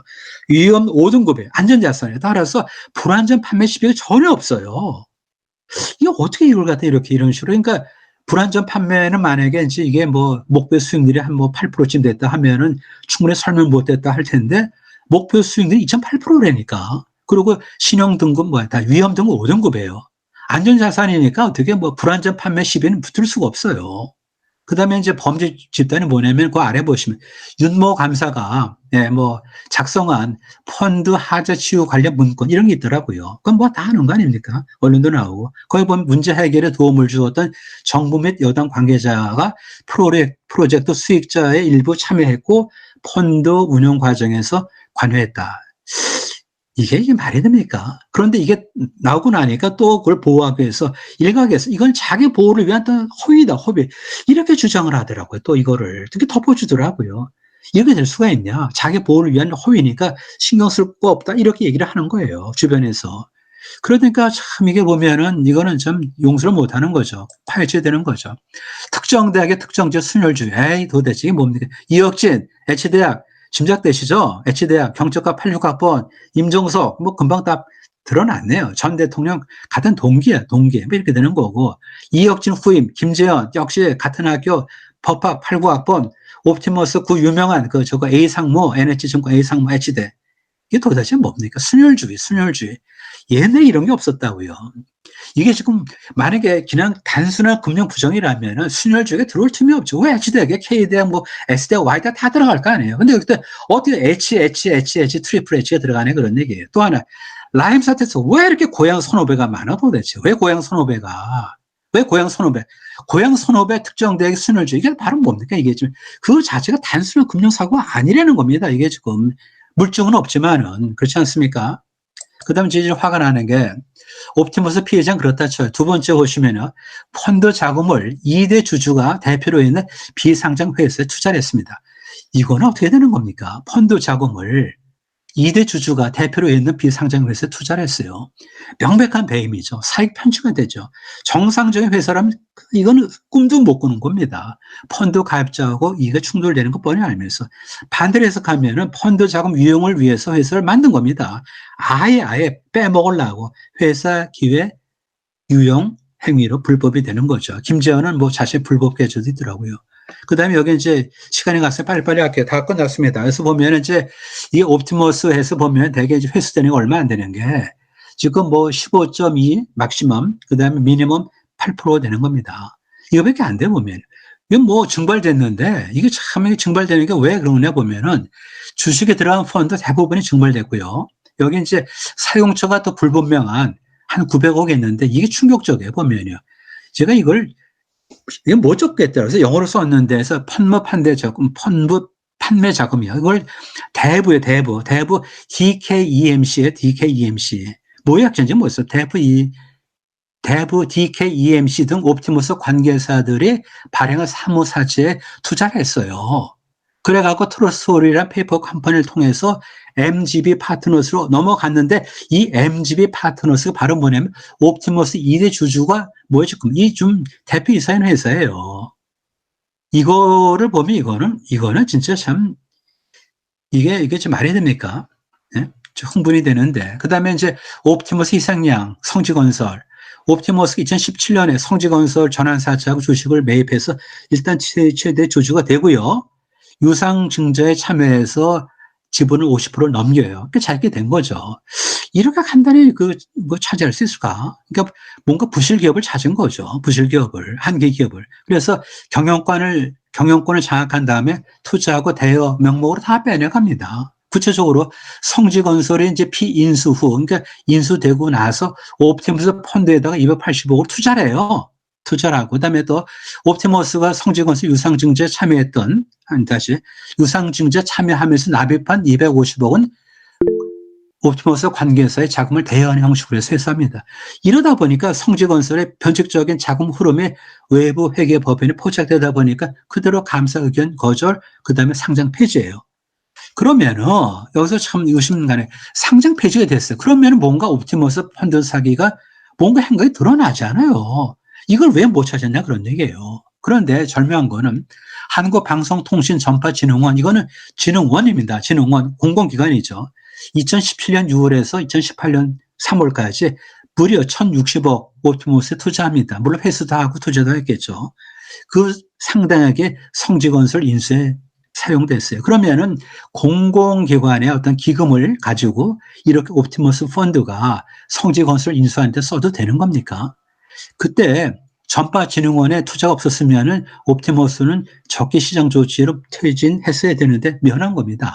위험 5등급에 안전자산에 따라서 불안전 판매 시비가 전혀 없어요. 이게 어떻게 이걸 갖다 이런 식으로. 그러니까 불안전 판매는 만약에 이제 이게 뭐 목표 수익률이 한 뭐 8%쯤 됐다 하면은 충분히 설명 못 됐다 할 텐데 목표 수익률이 2.8%라니까. 그리고 신용 등급 다 위험 등급 5등급이에요. 안전자산이니까 어떻게 뭐 불안전 판매 시비는 붙을 수가 없어요. 그다음에 이제 범죄 집단이 뭐냐면 그 아래 보시면 윤모 감사가 뭐 작성한 펀드 하자 치유 관련 문건 이런 게 있더라고요. 그건 뭐 다 아는 거 아닙니까? 언론도 나오고 거기 보면 문제 해결에 도움을 주었던 정부 및 여당 관계자가 프로젝트 수익자의 일부 참여했고 펀드 운영 과정에서 관여했다. 이게 말이 됩니까? 그런데 이게 나오고 나니까 또 그걸 보호하기 위해서 일각에서 이건 자기 보호를 위한 허위다, 허위. 이렇게 주장을 하더라고요. 또 이거를. 특히 덮어주더라고요. 이렇게 될 수가 있냐. 자기 보호를 위한 허위니까 신경 쓸 거 없다. 이렇게 얘기를 하는 거예요. 주변에서. 그러니까 참 이게 보면은 이거는 좀 용서를 못 하는 거죠. 파헤쳐야 되는 거죠. 특정 대학의 특정지 순혈주의. 에이, 도대체 이게 뭡니까? 이혁진, H대학. 짐작되시죠? H대학 경적과 86학번 임종석 뭐 금방 다 드러났네요. 전 대통령 같은 동기야, 동기. 뭐 이렇게 되는 거고. 이혁진 후임, 김재현 역시 같은 학교 법학 89학번 옵티머스 그 유명한 저거 A상무, NH증권 A상무 H대. 이게 도대체 뭡니까? 순혈주의. 옛날에 이런 게 없었다고요. 이게 지금 만약에 그냥 단순한 금융 부정이라면 순혈주의가 들어올 틈이 없죠. 왜 H대학에 K대학, 뭐 S대학, Y대학 다 들어갈 거 아니에요. 근데 그때 어떻게 H, 트리플 H가 들어가네 그런 얘기예요. 또 하나, 라임 사태에서 왜 이렇게 고향 선후배가 많아 도대체? 왜 고향 선후배가? 왜 고향 선후배? 고향 선후배 특정 대학의 순혈주의. 이게 바로 뭡니까? 이게 지금 그 자체가 단순한 금융사고가 아니라는 겁니다. 이게 지금 물증은 없지만은 그렇지 않습니까? 그 다음에 제일 화가 나는 게 옵티머스 피해자는 그렇다 쳐요. 두 번째 보시면요. 펀드 자금을 2대 주주가 대표로 있는 비상장 회사에 투자를 했습니다. 이거는 어떻게 되는 겁니까? 펀드 자금을 2대 주주가 대표로 있는 비상장 회사에 투자를 했어요. 명백한 배임이죠. 사익 편취가 되죠. 정상적인 회사라면 이거는 꿈도 못 꾸는 겁니다. 펀드 가입자하고 이게 충돌되는 거 뻔히 알면서 반대로 해석하면은 펀드 자금 유용을 위해서 회사를 만든 겁니다. 아예 빼먹으려고 회사 기회 유용 행위로 불법이 되는 거죠. 김재현은 뭐 자신 불법 계좌도 있더라고요. 그 다음에 여기 이제 시간이 갔어요. 빨리빨리 할게요. 다 끝났습니다. 그래서 보면 이제 이 옵티머스 해서 보면 대개 이제 회수 되는 게 얼마 안 되는 게 지금 뭐 15.2 막시멈, 그 다음에 미니멈 8% 되는 겁니다. 이거밖에 안 돼 보면. 이건 뭐 증발됐는데 이게 참 증발되는 게 왜 그러냐 보면은 주식에 들어간 펀드 대부분이 증발됐고요. 여기 이제 사용처가 또 불분명한 한 900억 있는데 이게 충격적이에요, 보면요. 제가 이걸 못 적겠다. 그래서 영어로 썼는데, 그래서 펀드 판매 자금이야. 이걸 대부 DKEMC에 DKEMC. 뭐의 약자인지 모르겠어. 대부 DKEMC 등 옵티머스 관계사들이 발행한 사무사채에 투자를 했어요. 그래갖고 트러스홀이라는 페이퍼 컴퍼니를 통해서 MGB 파트너스로 넘어갔는데 이 MGB 파트너스가 바로 뭐냐면 옵티머스 2대 주주가 뭐예요 지금 이 좀 대표이사인 회사예요. 이거를 보면 이거는 진짜 참 이게 좀 말이 됩니까? 네? 흥분이 되는데 그 다음에 이제 옵티머스 이상양 성지건설 옵티머스가 2017년에 성지건설 전환사채하고 주식을 매입해서 일단 최대 주주가 되고요. 유상증자에 참여해서 지분을 50%를 넘겨요. 그러니까 잘게 된 거죠. 이렇게 간단히 차지할 수 있을까? 그러니까 뭔가 부실기업을 찾은 거죠. 부실기업을, 한계기업을. 그래서 경영권을 장악한 다음에 투자하고 대여 명목으로 다 빼내갑니다. 구체적으로 성지건설이 이제 피인수 후, 그러니까 인수되고 나서 옵티머스 펀드에다가 280억을 투자를 해요. 투자를 하고, 그 다음에 또 옵티머스가 성지건설 유상증자에 참여했던, 유상증자 참여하면서 납입한 250억은 옵티머스 관계사의 자금을 대여하는 형식으로 해서 회수합니다. 이러다 보니까 성지건설의 변칙적인 자금 흐름에 외부 회계 법인이 포착되다 보니까 그대로 감사 의견 거절, 그 다음에 상장 폐지예요. 그러면은 여기서 참 의심간에 상장 폐지가 됐어요. 그러면은 뭔가 옵티머스 펀드 사기가 뭔가 행각이 드러나잖아요. 이걸 왜 못 찾았냐 그런 얘기예요. 그런데 절묘한 거는 한국방송통신전파진흥원 이거는 진흥원입니다. 진흥원 공공기관이죠. 2017년 6월에서 2018년 3월까지 무려 1,060억 옵티머스에 투자합니다. 물론 회수도 하고 투자도 했겠죠. 그 상당하게 성지건설 인수에 사용됐어요. 그러면은 공공기관의 어떤 기금을 가지고 이렇게 옵티머스 펀드가 성지건설 인수하는데 써도 되는 겁니까? 그때 전파진흥원에 투자가 없었으면은 옵티머스는 적기 시장 조치로 퇴진했어야 되는데 면한 겁니다.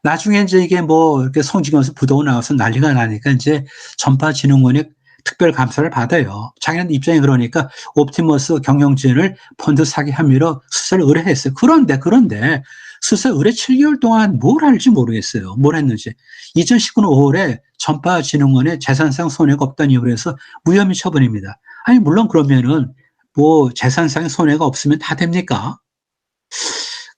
나중에 이제 이게 뭐 이렇게 성징어서 부도가 나와서 난리가 나니까 이제 전파진흥원의 특별 감사를 받아요. 자기네 입장이 그러니까 옵티머스 경영진을 펀드 사기 혐의로 수사를 의뢰했어요. 그런데 수사 의뢰 7개월 동안 뭘 할지 모르겠어요. 뭘 했는지. 2019년 5월에 전파진흥원에 재산상 손해가 없다는 이유로 해서 무혐의 처분입니다. 아니 물론 그러면은 뭐 재산상의 손해가 없으면 다 됩니까?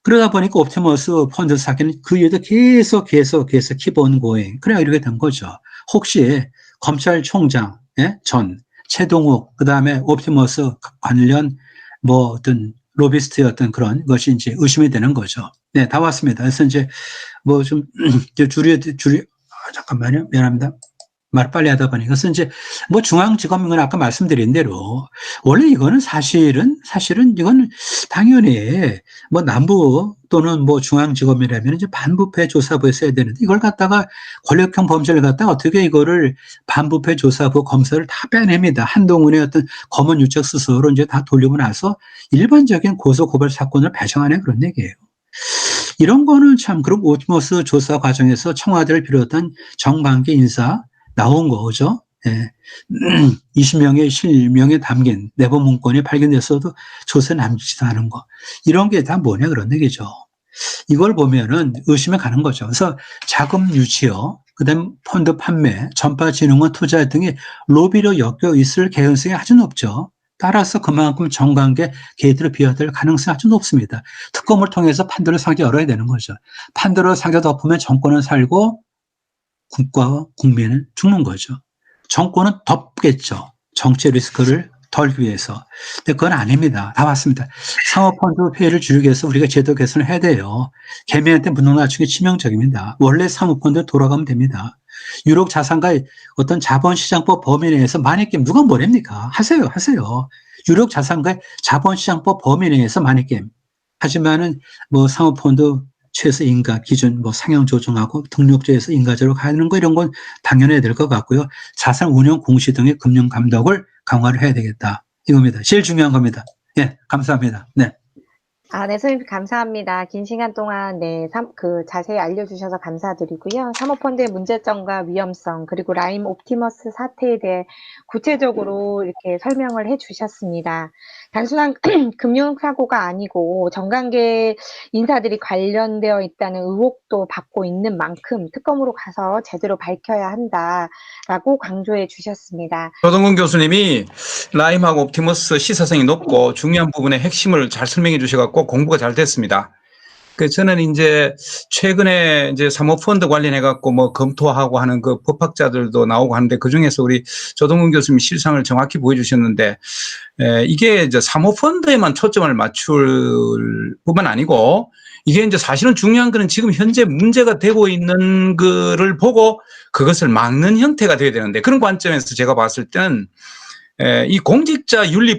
그러다 보니까 옵티머스 펀드 사기는 그 이후에도 계속 keep on going. 그래 이렇게 된 거죠. 혹시 검찰총장 전 최동욱 그다음에 옵티머스 관련 뭐 어떤 로비스트였던 그런 것이 이제 의심이 되는 거죠. 네, 다 왔습니다. 그래서 이제 뭐 좀 잠깐만요. 미안합니다. 말 빨리 하다 보니까. 그래서 이제 뭐 중앙지검은 아까 말씀드린 대로 원래 이거는 사실은 이건 당연히 뭐 남부 또는 뭐 중앙지검이라면 이제 반부패 조사부에서 해야 되는데 이걸 갖다가 권력형 범죄를 갖다가 어떻게 이거를 반부패 조사부 검사를 다 빼냅니다. 한동훈의 어떤 검은 유착 수수로 이제 다 돌리고 나서 일반적인 고소 고발 사건을 배정하네 그런 얘기예요. 이런 거는 참 그럼 옵티머스 조사 과정에서 청와대를 비롯한 정관계 인사 나온 거죠. 예. 20명의 실명에 담긴 내부 문건이 발견됐어도 조사에 남지도 않은 거. 이런 게 다 뭐냐 그런 얘기죠. 이걸 보면은 의심이 가는 거죠. 그래서 자금 유치요, 그다음 펀드 판매, 전파진흥원 투자 등이 로비로 엮여 있을 개연성이 아주 높죠. 따라서 그만큼 정관계 게이트를 비워될 가능성이 아주 높습니다. 특검을 통해서 판도라 상자 열어야 되는 거죠. 판도라 상자 덮으면 정권은 살고 국가와 국민은 죽는 거죠. 정권은 덮겠죠. 정치 리스크를 덜기 위해서. 근데 그건 아닙니다. 다 왔습니다. 사모펀드 피해를 줄이기 위해서 우리가 제도 개선을 해야 돼요. 개미한테 문동 낮추기 치명적입니다. 원래 사모펀드 돌아가면 됩니다. 유럽 자산가 어떤 자본시장법 범위 내에서 마니게임 누가 뭐랍니까? 하세요. 유럽 자산가 자본시장법 범위 내에서 마니게임. 하지만은 뭐 사모펀드 최소 인가 기준 뭐 상향 조정하고 등록제에서 인가제로 가는 거 이런 건 당연해야 될 것 같고요. 자산 운용 공시 등의 금융 감독을 강화를 해야 되겠다. 이겁니다. 제일 중요한 겁니다. 예, 감사합니다. 네. 네, 선생님 감사합니다. 긴 시간 동안 자세히 알려주셔서 감사드리고요. 사모펀드의 문제점과 위험성 그리고 라임 옵티머스 사태에 대해 구체적으로 이렇게 설명을 해주셨습니다. 단순한 금융사고가 아니고 정관계 인사들이 관련되어 있다는 의혹도 받고 있는 만큼 특검으로 가서 제대로 밝혀야 한다라고 강조해 주셨습니다. 조동근 교수님이 라임하고 옵티머스 시사성이 높고 중요한 부분의 핵심을 잘 설명해 주셔갖고 공부가 잘 됐습니다. 그 저는 이제 최근에 이제 사모펀드 관련해갖고 뭐 검토하고 하는 그 법학자들도 나오고 하는데 그 중에서 우리 조동근 교수님 실상을 정확히 보여주셨는데 이게 이제 사모펀드에만 초점을 맞출 뿐만 아니고 이게 이제 사실은 중요한 거는 지금 현재 문제가 되고 있는 거를 보고 그것을 막는 형태가 돼야 되는데 그런 관점에서 제가 봤을 때는 이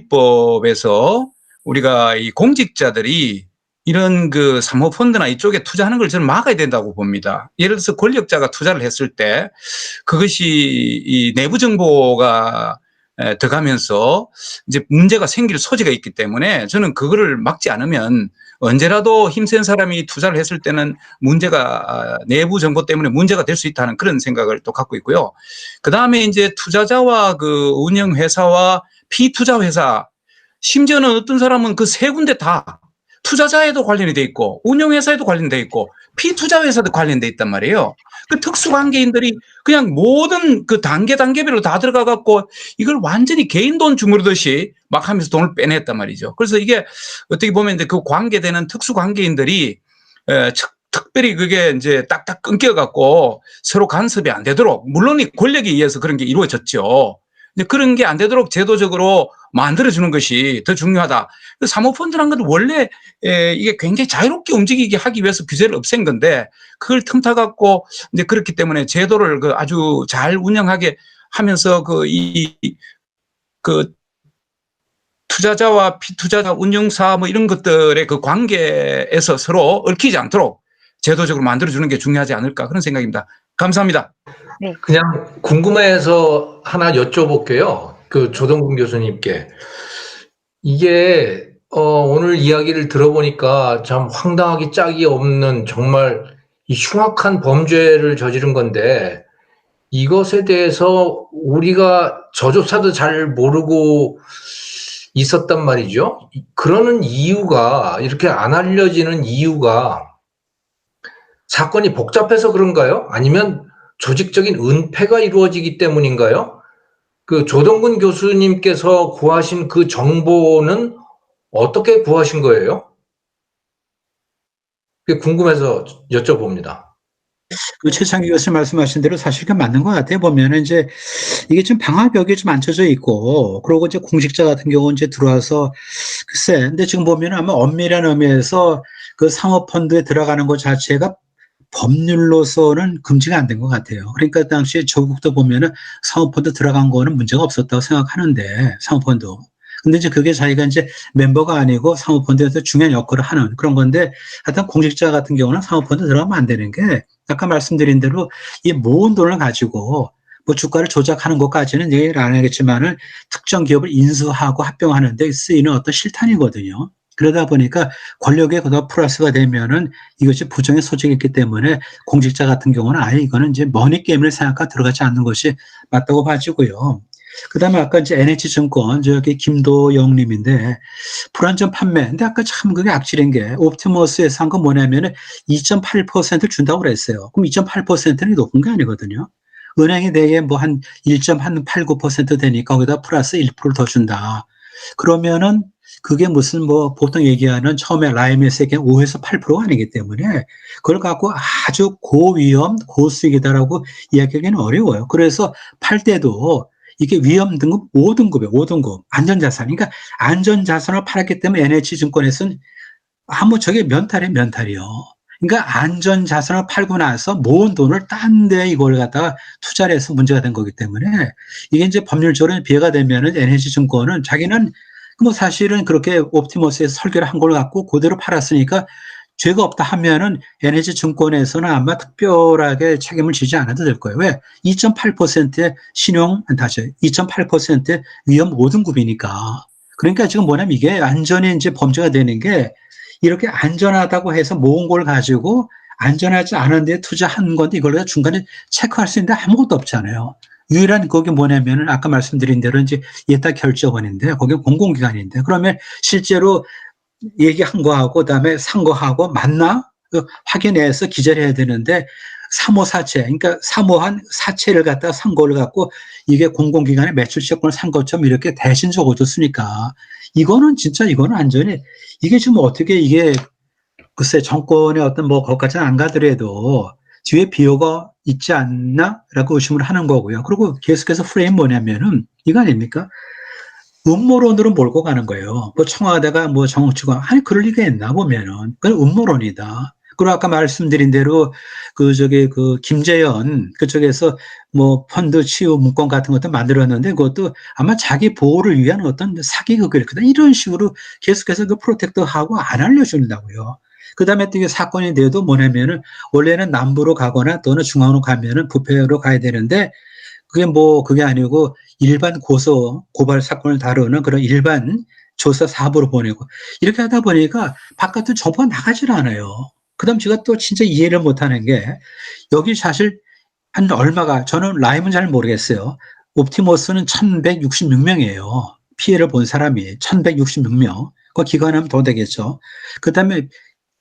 공직자윤리법에서 우리가 이 공직자들이 이런 그 사모펀드나 이쪽에 투자하는 걸 저는 막아야 된다고 봅니다. 예를 들어서 권력자가 투자를 했을 때 그것이 이 내부 정보가 들어가면서 이제 문제가 생길 소지가 있기 때문에 저는 그거를 막지 않으면 언제라도 힘센 사람이 투자를 했을 때는 문제가 내부 정보 때문에 문제가 될 수 있다는 그런 생각을 또 갖고 있고요. 그다음에 이제 투자자와 그 운영회사와 피투자회사 심지어는 어떤 사람은 그 세 군데 다 투자자에도 관련이 돼 있고 운영회사에도 관련돼 있고 피투자회사도 관련돼 있단 말이에요. 그 특수관계인들이 그냥 모든 그 단계별로 다 들어가 갖고 이걸 완전히 개인 돈 주무르듯이 막 하면서 돈을 빼냈단 말이죠. 그래서 이게 어떻게 보면 이제 그 관계되는 특수관계인들이 특별히 그게 이제 딱딱 끊겨 갖고 서로 간섭이 안 되도록 물론 이 권력에 의해서 그런 게 이루어졌죠. 그런 게 안 되도록 제도적으로 만들어주는 것이 더 중요하다. 사모펀드라는 건 원래 이게 굉장히 자유롭게 움직이게 하기 위해서 규제를 없앤 건데 그걸 틈타 갖고 이제 그렇기 때문에 제도를 그 아주 잘 운영하게 하면서 그 투자자와 피투자자 운영사 뭐 이런 것들의 그 관계에서 서로 얽히지 않도록 제도적으로 만들어주는 게 중요하지 않을까 그런 생각입니다. 감사합니다. 네. 그냥 궁금해서 하나 여쭤볼게요. 그 조동근 교수님께. 이게 오늘 이야기를 들어보니까 참 황당하기 짝이 없는 정말 이 흉악한 범죄를 저지른 건데 이것에 대해서 우리가 저조차도 잘 모르고 있었단 말이죠. 그러는 이유가 이렇게 안 알려지는 이유가 사건이 복잡해서 그런가요? 아니면 조직적인 은폐가 이루어지기 때문인가요? 그 조동근 교수님께서 구하신 그 정보는 어떻게 구하신 거예요? 그게 궁금해서 여쭤봅니다. 그 최창기 교수님 말씀하신 대로 사실 그 맞는 것 같아요. 보면은 이제 이게 좀 방화벽이 좀 앉혀져 있고, 그러고 이제 공직자 같은 경우는 이제 들어와서 글쎄, 근데 지금 보면은 아마 엄밀한 의미에서 그 상업펀드에 들어가는 것 자체가 법률로서는 금지가 안 된 것 같아요. 그러니까 당시에 조국도 보면은 사모펀드 들어간 거는 문제가 없었다고 생각하는데, 사모펀드. 근데 이제 그게 자기가 이제 멤버가 아니고 사모펀드에서 중요한 역할을 하는 그런 건데, 하여튼 공직자 같은 경우는 사모펀드 들어가면 안 되는 게, 아까 말씀드린 대로 이 모은 돈을 가지고 뭐 주가를 조작하는 것까지는 얘기를 안 하겠지만은 특정 기업을 인수하고 합병하는 데 쓰이는 어떤 실탄이거든요. 그러다 보니까 권력에 더 플러스가 되면은 이것이 부정의 소지가 있기 때문에 공직자 같은 경우는 아예 이거는 이제 머니 게임을 생각하고 들어가지 않는 것이 맞다고 봐지고요. 그 다음에 아까 이제 NH증권, 저기 김도영님인데, 불안전 판매. 근데 아까 참 그게 악질인 게, 옵티머스에서 한 건 뭐냐면은 2.8%를 준다고 그랬어요. 그럼 2.8%는 높은 게 아니거든요. 은행이 내게 뭐 한 1.89% 되니까 거기다 플러스 1%를 더 준다. 그러면은 그게 무슨 뭐 보통 얘기하는 처음에 라임에서 5에서 8%가 아니기 때문에 그걸 갖고 아주 고위험, 고수익이다라고 이야기하기는 어려워요. 그래서 팔 때도 이게 위험 등급 5등급이에요. 5등급. 안전자산. 그러니까 안전자산을 팔았기 때문에 NH증권에서는 아무 저게 면탈이에요. 그러니까 안전자산을 팔고 나서 모은 돈을 딴 데 이걸 갖다가 투자를 해서 문제가 된 거기 때문에 이게 이제 법률적으로 비해가 되면은 NH증권은 자기는 뭐 사실은 그렇게 옵티머스에서 설계를 한 걸 갖고 그대로 팔았으니까 죄가 없다 하면은 NH증권에서는 아마 특별하게 책임을 지지 않아도 될 거예요. 왜? 2.8%의 신용, 다시 2.8%의 위험 5등급이니까. 그러니까 지금 뭐냐면 이게 안전이 이제 범죄가 되는 게 이렇게 안전하다고 해서 모은 걸 가지고 안전하지 않은 데 투자한 건데 이걸 중간에 체크할 수 있는데 아무것도 없잖아요. 유일한 거기 뭐냐면은 아까 말씀드린 대로 이제 예탁 결제원인데 거기 공공기관인데 그러면 실제로 얘기한 거하고 그다음에 산 거하고 맞나? 그 확인해서 기재를 해야 되는데 사모사채, 그러니까 사모한 사채를 갖다가 산 거를 갖고 이게 공공기관의 매출채권을 산 것처럼 이렇게 대신 적어줬으니까 이거는 진짜 이거는 완전히 이게 지금 어떻게 이게 글쎄 정권의 어떤 뭐 것까지는 안 가더라도 뒤에 비호가 있지 않나라고 의심을 하는 거고요. 그리고 계속해서 프레임 뭐냐면은 이거 아닙니까? 음모론으로 몰고 가는 거예요. 뭐 청와대가 뭐 정치가 아니 그럴 리가 있나 보면은 그건 음모론이다. 그리고 아까 말씀드린 대로 그 김재현 그쪽에서 뭐 펀드 치유 문건 같은 것도 만들었는데 그것도 아마 자기 보호를 위한 어떤 사기극일 거다. 이런 식으로 계속해서 그 프로텍트하고 안 알려준다고요. 그 다음에 또 이게 사건이 돼도 뭐냐면은 원래는 남부로 가거나 또는 중앙으로 가면은 부패로 가야 되는데 그게 아니고 일반 고발 사건을 다루는 그런 일반 조사 사부로 보내고 이렇게 하다 보니까 바깥으로 정보가 나가질 않아요. 그 다음 제가 또 진짜 이해를 못하는 게 여기 사실 한 얼마가 저는 라임은 잘 모르겠어요. 옵티머스는 1166명이에요. 피해를 본 사람이 1166명. 그 기간하면 더 되겠죠. 그 다음에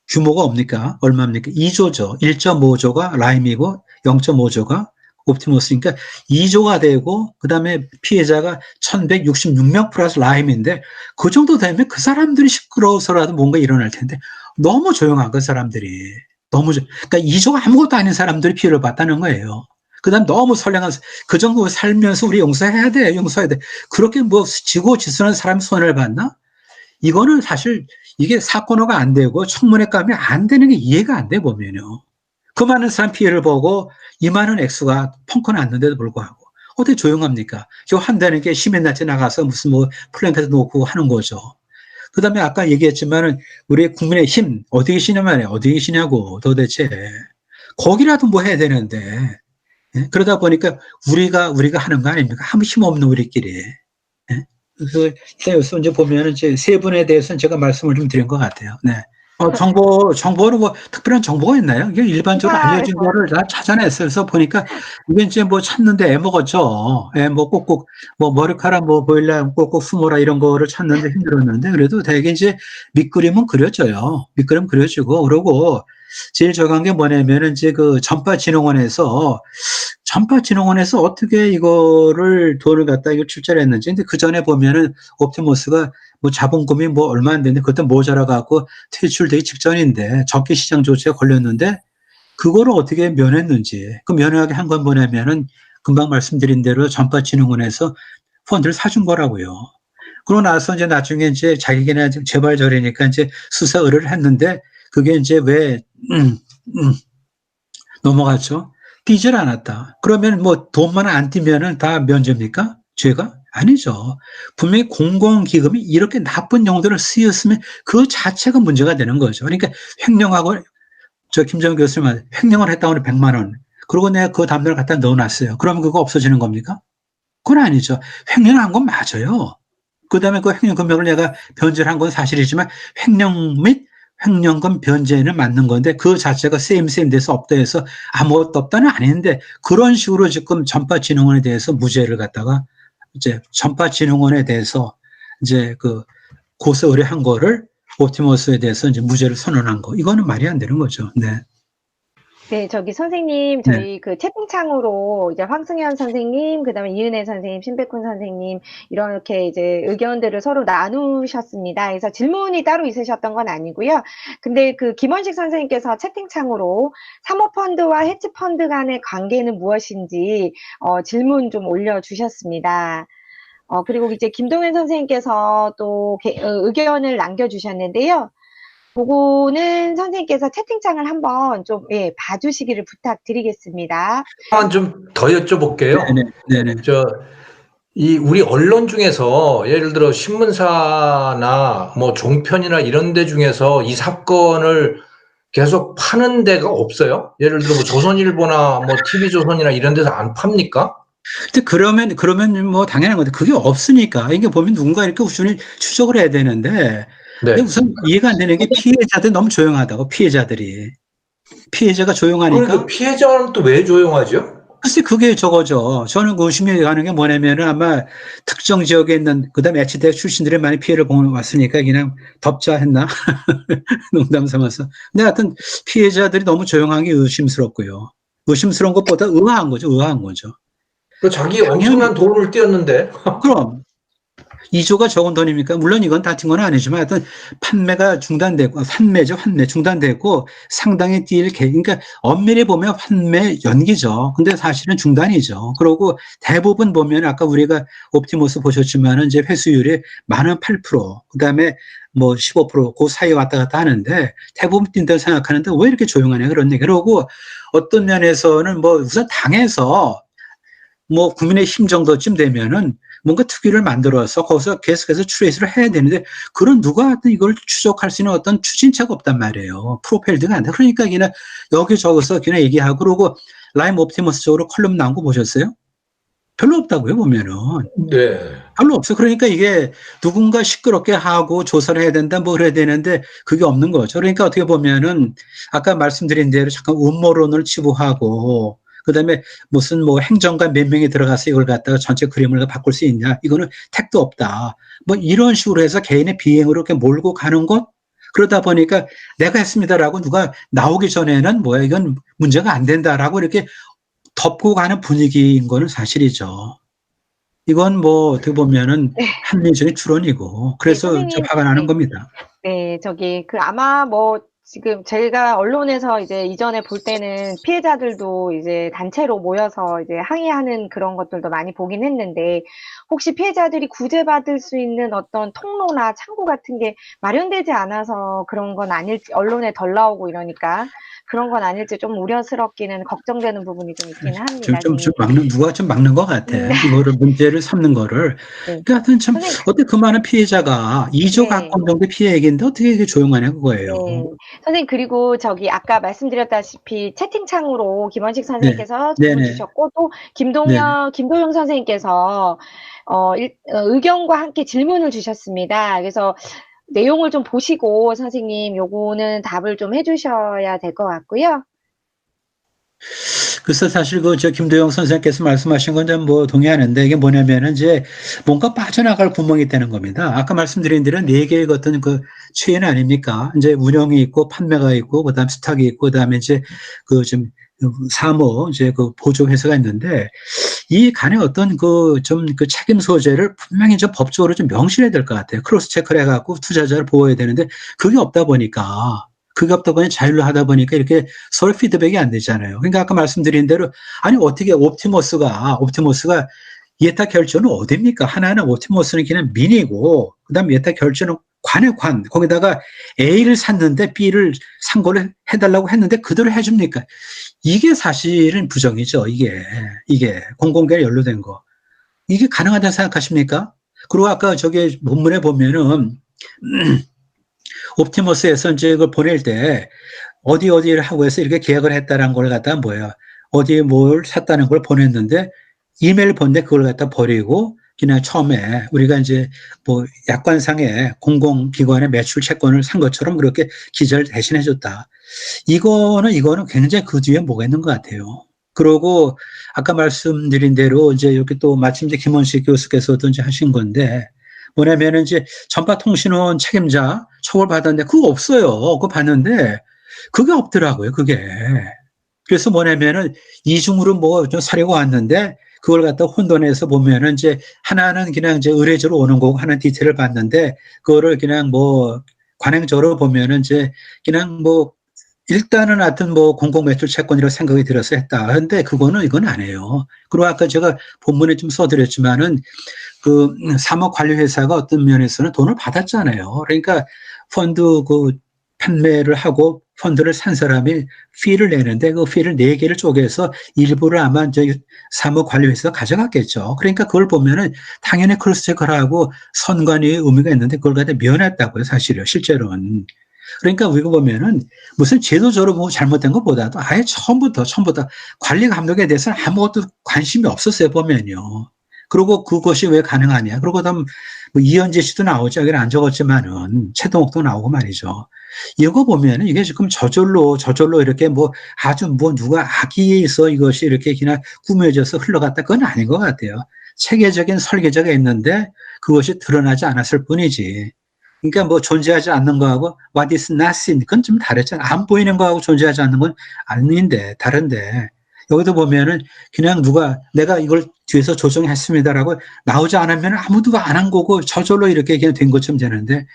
규모가 뭡니까? 얼마입니까? 2조죠. 1.5조가 라임이고 0.5조가 옵티머스니까 2조가 되고 그다음에 피해자가 1166명 플러스 라임인데 그 정도 되면 그 사람들이 시끄러워서라도 뭔가 일어날 텐데 너무 조용한 그 사람들이 그러니까 2조가 아무것도 아닌 사람들이 피해를 봤다는 거예요. 그다음 너무 선량한 그 정도 살면서 우리 용서해야 돼. 그렇게 뭐 지고 지순한 사람이 손해를 봤나? 이거는 사실 이게 사건화가 안 되고 청문회 가면 안 되는 게 이해가 안 돼 보면요. 그 많은 사람 피해를 보고 이 많은 액수가 펑크 났는데도 불구하고 어떻게 조용합니까? 저 한다는 게 시민단체 나가서 무슨 뭐 플랜카드 놓고 하는 거죠. 그 다음에 아까 얘기했지만은 우리 국민의힘 어디 계시냐면 어디 계시냐고 도대체 거기라도 뭐 해야 되는데 그러다 보니까 우리가 하는 거 아닙니까? 아무 힘 없는 우리끼리 그래서 이제 보면은 이제 세 분에 대해서는 제가 말씀을 좀 드린 것 같아요. 네. 정보는 뭐 특별한 정보가 있나요? 이게 일반적으로 알려진 거를 다 찾아냈어요. 그래서 보니까 이게 이제 뭐 찾는데 애먹었죠. 뭐 꼭꼭 뭐 머리카락 뭐 보일라 꼭꼭 숨어라 이런 거를 찾는데 힘들었는데 그래도 되게 이제 밑그림은 그려져요. 밑그림 그려지고 그러고 제일 저간 게 뭐냐면은 이제 그 전파진흥원에서 어떻게 이거를 돈을 갖다 이거 출자를 했는지. 근데 그 전에 보면은 옵티머스가 뭐 자본금이 뭐 얼마 안 되는데 그때 모자라 갖고 퇴출되기 직전인데 적기 시장 조치가 걸렸는데 그거를 어떻게 면했는지. 그 면하게 한 건 뭐냐면은 금방 말씀드린 대로 전파진흥원에서 펀드를 사준 거라고요. 그러고 나서 이제 나중에 이제 자기네가 재발 저래니까 이제 수사 의뢰를 했는데 그게 이제 왜 넘어갔죠? 뛰질 않았다. 그러면 뭐 돈만 안 뛰면은 다 면제입니까? 죄가? 아니죠. 분명히 공공기금이 이렇게 나쁜 용도로 쓰였으면 그 자체가 문제가 되는 거죠. 그러니까 횡령하고 김정은 교수님 말 횡령을 했다고 하면 100만 원. 그리고 내가 그 담배를 갖다 넣어놨어요. 그러면 그거 없어지는 겁니까? 그건 아니죠. 횡령한 건 맞아요. 그 다음에 그 횡령 금액을 내가 변제를 한 건 사실이지만 횡령금 변제는 맞는 건데 그 자체가 세임 돼서 없다 해서 아무것도 없다는 아닌데 그런 식으로 지금 전파진흥원에 대해서 무죄를 갖다가 이제 전파진흥원에 대해서 이제 그 고소 의뢰한 거를 옵티머스에 대해서 이제 무죄를 선언한 거 이거는 말이 안 되는 거죠. 네. 네, 저기 선생님, 저희 그 채팅창으로 이제 황승현 선생님, 그 다음에 이은혜 선생님, 신백훈 선생님, 이렇게 이제 의견들을 서로 나누셨습니다. 그래서 질문이 따로 있으셨던 건 아니고요. 근데 그 김원식 선생님께서 채팅창으로 사모펀드와 헤지펀드 간의 관계는 무엇인지, 질문 좀 올려주셨습니다. 그리고 이제 김동현 선생님께서 또 의견을 남겨주셨는데요. 그거는 선생님께서 채팅창을 한번 좀 봐주시기를 부탁드리겠습니다. 좀 더 여쭤볼게요. 네네. 우리 언론 중에서 예를 들어 신문사나 뭐 종편이나 이런 데 중에서 이 사건을 계속 파는 데가 없어요? 예를 들어 뭐 조선일보나 뭐 TV조선이나 이런 데서 안 팝니까? 근데 그러면 뭐 당연한 건데 그게 없으니까 이게 보면 누군가 이렇게 우선히 추적을 해야 되는데 네. 근데 우선 이해가 안 되는 게 피해자들이 너무 조용하다고 피해자가 조용하니까 그런데 피해자는 또 왜 조용하죠? 글쎄 그게 저거죠. 저는 의심이 가는 게 뭐냐면은 아마 특정 지역에 있는 그다음에 H대학 출신들이 많이 피해를 왔으니까 그냥 덮자 했나 농담 삼아서. 근데 하여튼 피해자들이 너무 조용한 게 의심스럽고요. 의심스러운 것보다 의아한 거죠. 자기 엄청난 돈을 띄었는데. 그럼 2조가 적은 돈입니까? 물론 이건 다친 건 아니지만 하여튼 판매가 중단되고 환매 중단되고 상당히 그러니까 엄밀히 보면 환매 연기죠. 근데 사실은 중단이죠. 그리고 대부분 보면 아까 우리가 옵티머스 보셨지만은 이제 회수율이 많은 8%, 그다음에 뭐 15%, 그 사이 왔다 갔다 하는데 대부분 뛴다고 생각하는데 왜 이렇게 조용하냐 그런 얘기. 그러고 어떤 면에서는 뭐 우선 당에서 뭐 국민의힘 정도쯤 되면은 뭔가 특위를 만들어서 거기서 계속해서 트레이스를 해야 되는데 그런 누가 이걸 추적할 수 있는 어떤 추진차가 없단 말이에요. 프로필드가 안 돼. 그러니까 그냥 여기저기서 그냥 얘기하고 그러고 라임 옵티머스 쪽으로 컬럼 나온 거 보셨어요? 별로 없다고요, 보면은. 네. 별로 없어요. 그러니까 이게 누군가 시끄럽게 하고 조사를 해야 된다, 뭐 그래야 되는데 그게 없는 거죠. 그러니까 어떻게 보면은 아까 말씀드린 대로 잠깐 음모론을 치부하고 그다음에 무슨 뭐 행정가 몇 명이 들어가서 이걸 갖다가 전체 그림을 바꿀 수 있냐? 이거는 택도 없다. 뭐 이런 식으로 해서 개인의 비행으로 이렇게 몰고 가는 것? 그러다 보니까 내가 했습니다라고 누가 나오기 전에는 뭐야 이건 문제가 안 된다라고 이렇게 덮고 가는 분위기인 거는 사실이죠. 이건 뭐 어떻게 보면은 합리적인 추론이고 그래서 네, 선생님, 화가 나는 겁니다. 네, 아마 뭐 지금 제가 언론에서 이제 이전에 볼 때는 피해자들도 이제 단체로 모여서 이제 항의하는 그런 것들도 많이 보긴 했는데 혹시 피해자들이 구제받을 수 있는 어떤 통로나 창구 같은 게 마련되지 않아서 그런 건 아닐지, 언론에 덜 나오고 이러니까 그런 건 아닐지 좀 우려스럽기는 걱정되는 부분이 좀 있기는 합니다. 누가 좀 막는 것 같아. 이거를 문제를 삼는 거를. 네. 그러니까 하여튼 참 어떻게 그 많은 피해자가 2조 가까운 정도 피해 얘기인데 어떻게 이게 조용하냐 그거예요. 네. 선생님 그리고 아까 말씀드렸다시피 채팅창으로 김원식 선생님께서 질문 주셨고 또 김도영 선생님께서 의견과 함께 질문을 주셨습니다. 그래서 내용을 좀 보시고 선생님 요거는 답을 좀 해주셔야 될 것 같고요. 그래서 사실 저 김도영 선생님께서 말씀하신 건 좀 뭐 동의하는데 이게 뭐냐면은 이제 뭔가 빠져나갈 구멍이 있다는 겁니다. 아까 말씀드린 대로 4개의 어떤 그 체인 아닙니까? 이제 운영이 있고 판매가 있고 그다음 스탁이 있고 그다음에 이제 그 좀 사모 이제 그 보조 회사가 있는데 이 간에 어떤 그 책임 소재를 분명히 좀 법적으로 좀 명시해야 될 것 같아요. 크로스 체크를 해갖고 투자자를 보호해야 되는데 그게 없다 보니까 자율로 하다 보니까 이렇게 서로 피드백이 안 되잖아요. 그러니까 아까 말씀드린 대로 아니 어떻게 옵티머스가 예타 결제는 어딥니까? 하나는 옵티머스는 그냥 민이고 그다음 예타 결제는 관의 관 거기다가 A를 샀는데 B를 산 거를 해달라고 했는데 그대로 해줍니까? 이게 사실은 부정이죠. 이게 공공기관에 연루된 거 이게 가능하다고 생각하십니까? 그리고 아까 저기 본문에 보면은 옵티머스에서 이제 그걸 보낼 때 어디를 하고 해서 이렇게 계약을 했다는 걸 갖다가 뭐야 어디에 뭘 샀다는 걸 보냈는데 이메일 보냈는데 그걸 갖다 버리고 그냥 처음에 우리가 이제 뭐 약관상의 공공기관의 매출 채권을 산 것처럼 그렇게 기재를 대신해 줬다. 이거는 굉장히 그 뒤에 뭐가 있는 것 같아요. 그러고 아까 말씀드린 대로 이제 여기 또 마침 이제 김원식 교수께서도 이제 하신 건데 뭐냐면은 이제 전파통신원 책임자 처벌받았는데 그거 없어요. 그거 봤는데 그게 없더라고요. 그게. 그래서 뭐냐면은 이중으로 뭐 좀 사려고 왔는데 그걸 갖다 혼돈해서 보면은 이제 하나는 그냥 이제 의뢰적으로 오는 거고 하나는 디테일을 봤는데 그거를 그냥 뭐 관행적으로 보면은 이제 그냥 뭐 일단은 하여튼 뭐 공공매출 채권이라고 생각이 들어서 했다. 근데 이건 아니에요. 그리고 아까 제가 본문에 좀 써드렸지만은 그 사모관리회사가 어떤 면에서는 돈을 받았잖아요. 그러니까 펀드 그 판매를 하고 펀드를 산 사람이 피를 내는데 그 피를 4개를 쪼개서 일부를 아마 저희 사모관리회사가 가져갔겠죠. 그러니까 그걸 보면은 당연히 크로스체크를 하고 선관위의 의미가 있는데 그걸 갖다 면했다고요, 사실은 실제로는. 그러니까 우리가 보면은 무슨 제도적으로 뭐 잘못된 것보다도 아예 처음부터 관리 감독에 대해서는 아무것도 관심이 없었어요, 보면요. 그리고 그것이 왜 가능하냐. 그러고 다음 뭐 이현재 씨도 나오죠. 여기는 안 적었지만은 최동욱도 나오고 말이죠. 이거 보면은 이게 지금 저절로 이렇게 뭐 아주 뭐 누가 악의에서 이것이 이렇게 그냥 꾸며져서 흘러갔다. 그건 아닌 것 같아요. 체계적인 설계자가 있는데 그것이 드러나지 않았을 뿐이지. 그러니까 뭐 존재하지 않는 거하고 what is nothing 그건 좀 다르잖아. 안 보이는 거하고 존재하지 않는 건 아닌데 다른데 여기도 보면은 그냥 누가 내가 이걸 뒤에서 조정했습니다라고 나오지 않으면 아무도 안 한 거고 저절로 이렇게 그냥 된 것처럼 되는데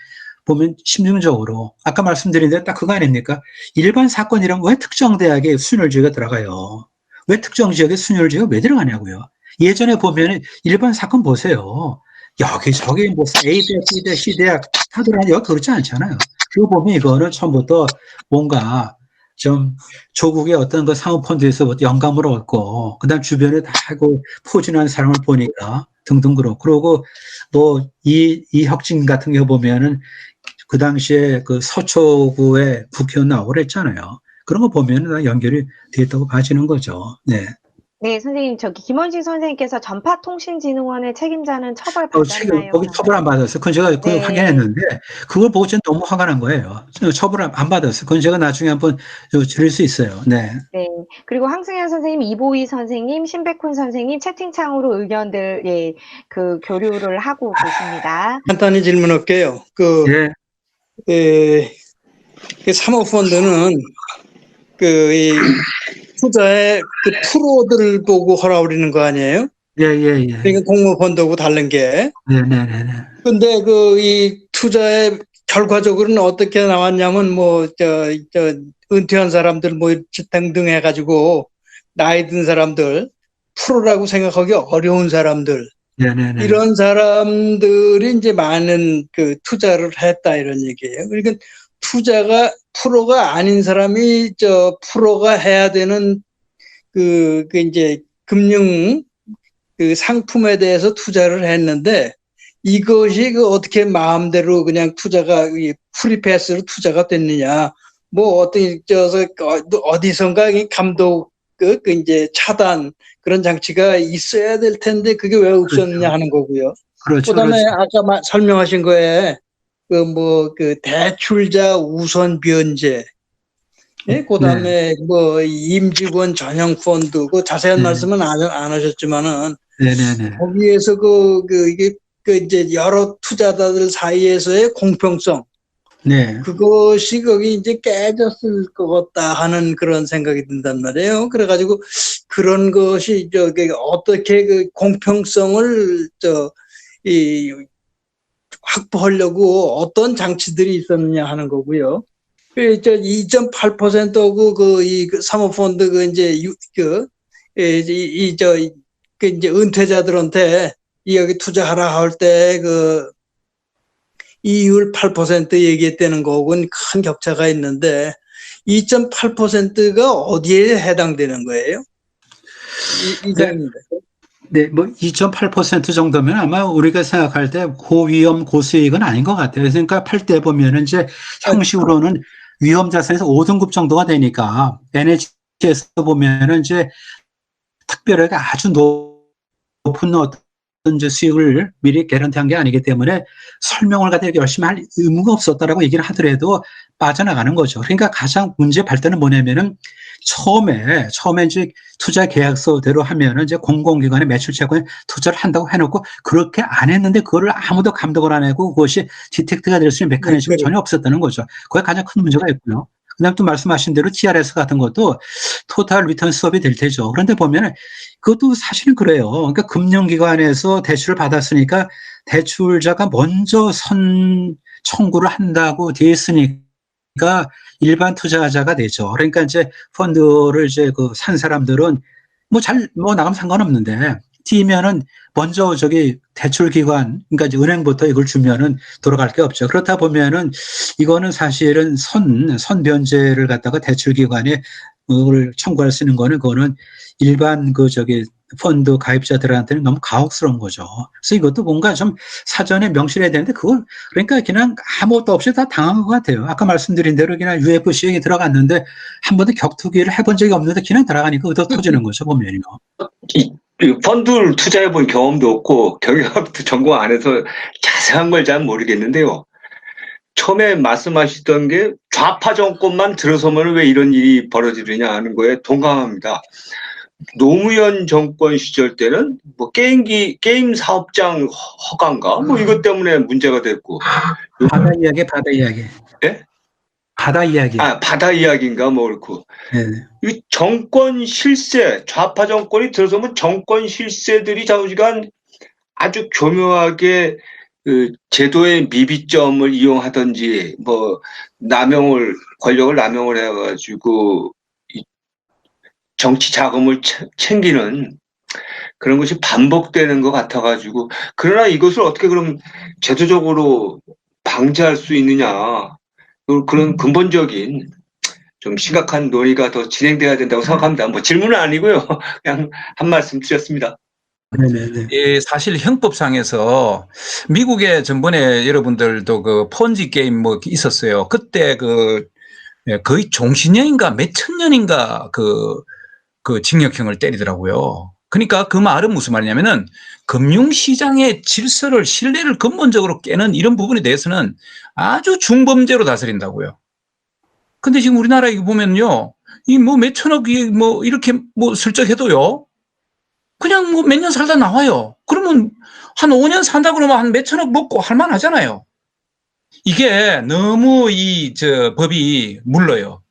보면 심층적으로 아까 말씀드린 대로 딱 그거 아닙니까? 일반 사건이란 왜 특정 대학에 순혈주의가 들어가요? 왜 특정 지역에 순혈주의가 왜 들어가냐고요? 예전에 보면은 일반 사건 보세요. 여기저기 뭐 A대학, B대학, C대학 다 들어가요. 그렇지 않잖아요. 그거 보면 이거는 처음부터 뭔가 좀 조국의 어떤 그 사모펀드에서 영감을 얻고 그다음 주변에 다 하고 포진하는 사람을 보니까 등등 그러고 뭐 이혁진 같은 경우 보면은 그 당시에 그 서초구에 국회의원 나오고 그랬잖아요. 그런 거 보면은 연결이 됐다고 봐지는 거죠. 네. 네, 선생님, 저기 김원식 선생님께서 전파통신진흥원의 책임자는 처벌받았나요? 거기 처벌 안 받았어요. 그건 제가 네. 확인했는데 그걸 보고 저는 너무 화가 난 거예요. 처벌 안 받았어요. 그건 제가 나중에 한번 드릴 수 있어요. 네. 네. 그리고 황승현 선생님, 이보희 선생님, 신백훈 선생님 채팅창으로 의견들 그 교류를 하고 계십니다. 간단히 질문할게요. 예. 그 사모펀드는 이 투자의 그 프로들을 보고 허락하는 거 아니에요? 예. 그러니까 공모펀드하고 다른 게. 네네네. 근데 이 투자의 결과적으로는 어떻게 나왔냐면 은퇴한 사람들 등등 해가지고 나이 든 사람들 프로라고 생각하기 어려운 사람들. 네네네. 이런 사람들이 이제 많은 그 투자를 했다 이런 얘기예요. 그러니까 투자가 프로가 아닌 사람이 프로가 해야 되는 이제 금융 그 상품에 대해서 투자를 했는데 이것이 어떻게 마음대로 그냥 투자가 프리패스로 투자가 됐느냐. 뭐 어디선가 감독 이제 차단 그런 장치가 있어야 될 텐데 그게 왜 없었느냐 그렇죠. 하는 거고요. 그렇죠. 그다음에 그렇죠. 아까 설명하신 거에 대출자 우선 변제, 예? 그다음에 임직원 전용 펀드, 그 자세한 네. 말씀은 안 하셨지만은 네네네. 거기에서 이게 이제 여러 투자자들 사이에서의 공평성, 네. 그것이 거기 이제 깨졌을 것 같다 하는 그런 생각이 든단 말이에요. 그래가지고 그런 것이 어떻게 그 공평성을 확보하려고 어떤 장치들이 있었느냐 하는 거고요. 2.8%고 이 사모펀드 이제 은퇴자들한테 여기 투자하라 할 때 이율 8% 얘기했다는 거하고는 큰 격차가 있는데 2.8%가 어디에 해당되는 거예요? 이상입니다. 네, 뭐 2.8% 정도면 아마 우리가 생각할 때 고위험 고수익은 아닌 것 같아요. 그러니까 팔 때 보면은 이제 형식으로는 위험 자산에서 5등급 정도가 되니까 NH에서 보면은 이제 특별하게 아주 높은 어떤 이제 수익을 미리 개런티한 게 아니기 때문에 설명을 갖다 열심히 할 의무가 없었다라고 얘기를 하더라도 빠져나가는 거죠. 그러니까 가장 문제 발단은 뭐냐면은 처음에 이제 투자 계약서대로 하면은 이제 공공기관의 매출채권에 투자를 한다고 해놓고 그렇게 안 했는데 그거를 아무도 감독을 안 하고 그것이 디텍트가 될 수 있는 메커니즘이 전혀 없었다는 거죠. 그게 가장 큰 문제가 있고요. 그다음 또 말씀하신 대로 TRS 같은 것도 토탈 리턴 수업이 될 테죠. 그런데 보면은 그것도 사실은 그래요. 그러니까 금융기관에서 대출을 받았으니까 대출자가 먼저 청구를 한다고 돼 있으니까 일반 투자자가 되죠. 그러니까 이제 펀드를 이제 산 사람들은 나가면 상관없는데 튀면은 먼저 대출 기관, 그러니까 이제 은행부터 이걸 주면은 돌아갈 게 없죠. 그렇다 보면은 이거는 사실은 선변제를 갖다가 대출 기관에 그걸 청구할 수 있는 거는 그거는 일반 펀드 가입자들한테는 너무 가혹스러운 거죠. 그래서 이것도 뭔가 좀 사전에 명시해야 되는데 그걸 그러니까 그냥 아무것도 없이 다 당한 것 같아요. 아까 말씀드린 대로 그냥 UFC에 들어갔는데 한 번도 격투기를 해본 적이 없는데 그냥 들어가니까 의도 터지는 거죠, 보면요. 이 펀드를 투자해 본 경험도 없고 경영학도 전공 안 해서 자세한 걸 잘 모르겠는데요. 처음에 말씀하셨던 게 좌파 정권만 들어서면 왜 이런 일이 벌어지느냐 하는 거에 동감합니다. 노무현 정권 시절 때는 뭐 게임 사업장 허가인가 뭐 이것 때문에 문제가 됐고. 바다 이야기. 예? 바다 이야기. 바다 이야기인가 뭐 그렇고. 네. 이 정권 실세, 좌파 정권이 들어서면 정권 실세들이 좌우지간 아주 교묘하게 제도의 미비점을 이용하든지 뭐 권력을 남용을 해가지고 정치 자금을 챙기는 그런 것이 반복되는 것 같아가지고 그러나 이것을 어떻게 그럼 제도적으로 방지할 수 있느냐 그런 근본적인 좀 심각한 논의가 더 진행돼야 된다고 생각합니다. 뭐 질문은 아니고요. 그냥 한 말씀 드렸습니다. 네네네. 예, 사실 형법상에서 미국에 전번에 여러분들도 폰지 게임 뭐 있었어요. 그때 거의 종신형인가 몇천 년인가 징역형을 때리더라고요. 그러니까 그 말은 무슨 말이냐면은 금융시장의 질서를 신뢰를 근본적으로 깨는 이런 부분에 대해서는 아주 중범죄로 다스린다고요. 근데 지금 우리나라 이거 보면요. 이 몇천억이 이렇게 슬쩍 해도요. 그냥 몇 년 살다 나와요. 그러면 한 5년 산다 그러면 한 몇천억 먹고 할만 하잖아요. 이게 너무 법이 물러요.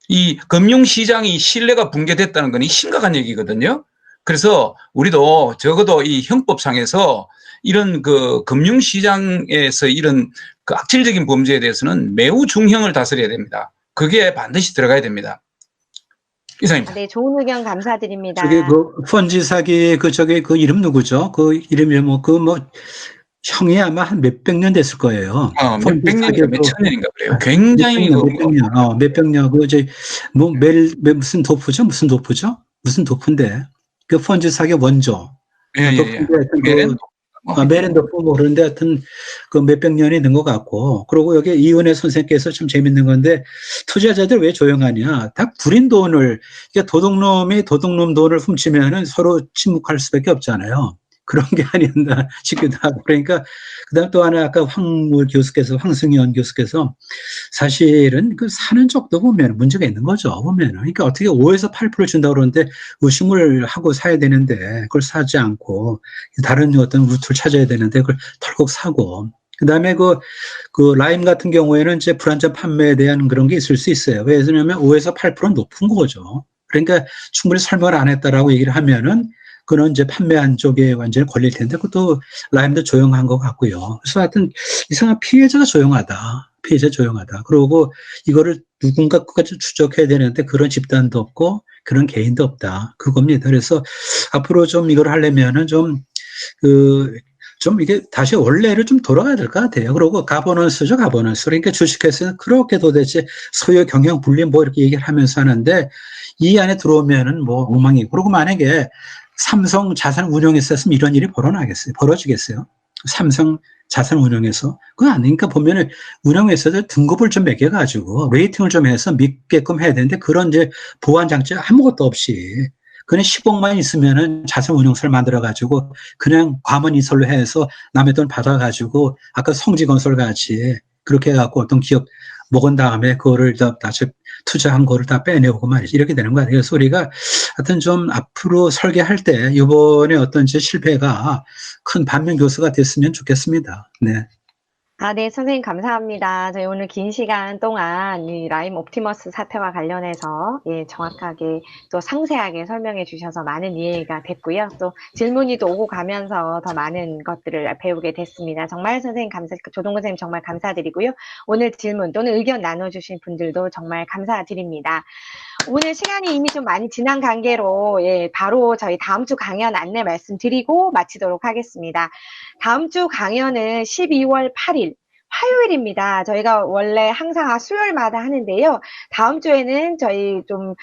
이 금융시장이 신뢰가 붕괴됐다는 건 심각한 얘기거든요. 그래서 우리도 적어도 이 형법상에서 이런 금융시장에서 이런 악질적인 범죄에 대해서는 매우 중형을 다스려야 됩니다. 그게 반드시 들어가야 됩니다. 이상입니다. 네, 좋은 의견 감사드립니다. 펀지 사기 이름 누구죠? 그 이름이 형이 아마 한 몇백 년 됐을 거예요. 몇백 년인가 몇천 년인가 그래요. 굉장히 몇백 년. 무슨 도프죠? 무슨 도프인데. 그 펀지 사기 원조. 예. 메렌도프 뭐 그런데 하여튼 그 몇백 년이 된 것 같고, 그리고 여기 이은혜 선생께서 참 재밌는 건데, 투자자들 왜 조용하냐? 다 구린 돈을, 그러니까 도둑놈이 도둑놈 돈을 훔치면은 서로 침묵할 수밖에 없잖아요. 그런 게 아니었나 싶기도 하고. 그러니까, 그 다음 또 하나 아까 황승현 교수께서 사실은 그 사는 쪽도 보면 문제가 있는 거죠. 보면은. 그러니까 어떻게 5에서 8% 준다고 그러는데 의심을 하고 사야 되는데 그걸 사지 않고 다른 어떤 루트를 찾아야 되는데 그걸 덜컥 사고. 그 다음에 그 라임 같은 경우에는 이제 불안전 판매에 대한 그런 게 있을 수 있어요. 왜냐하면 5에서 8% 높은 거죠. 그러니까 충분히 설명을 안 했다라고 얘기를 하면은 그는 이제 판매한 쪽에 완전히 걸릴 텐데 그것도 라임도 조용한 것 같고요. 그래서 하여튼 이상한 피해자가 조용하다. 피해자 조용하다. 그리고 이거를 누군가 끝까지 추적해야 되는데 그런 집단도 없고 그런 개인도 없다. 그겁니다. 그래서 앞으로 좀 이걸 하려면은 좀 이게 다시 원래를 좀 돌아가야 될 것 같아요. 그리고 가버넌스죠, 가버넌스. 그러니까 주식회사는 그렇게 도대체 소유 경영 분리 뭐 이렇게 얘기를 하면서 하는데 이 안에 들어오면은 뭐 엉망이고. 그리고 만약에 삼성 자산 운용했었으면 이런 일이 벌어지겠어요? 삼성 자산 운용에서. 그거 아니니까 보면은 운용회사들 등급을 좀 매겨가지고 레이팅을 좀 해서 믿게끔 해야 되는데 그런 이제 보완 장치 아무것도 없이 그냥 10억만 있으면은 자산 운용사를 만들어가지고 그냥 과만 이설로 해서 남의 돈 받아가지고 아까 성지건설 같이 그렇게 해갖고 어떤 기업 먹은 다음에 그거를 다시 투자한 거를 다 빼내고 말이지. 이렇게 되는 거 아니에요. 그래서 우리가 하여튼 좀 앞으로 설계할 때 이번에 어떤 제 실패가 큰 반면 교수가 됐으면 좋겠습니다. 네. 네, 선생님 감사합니다. 저희 오늘 긴 시간 동안 이 라임 옵티머스 사태와 관련해서 정확하게 또 상세하게 설명해 주셔서 많은 이해가 됐고요. 또 질문이 또 오고 가면서 더 많은 것들을 배우게 됐습니다. 정말 선생님 조동근 선생님 정말 감사드리고요. 오늘 질문 또는 의견 나눠주신 분들도 정말 감사드립니다. 오늘 시간이 이미 좀 많이 지난 관계로 바로 저희 다음 주 강연 안내 말씀드리고 마치도록 하겠습니다. 다음 주 강연은 12월 8일 화요일입니다. 저희가 원래 항상 수요일마다 하는데요. 다음 주에는 저희 좀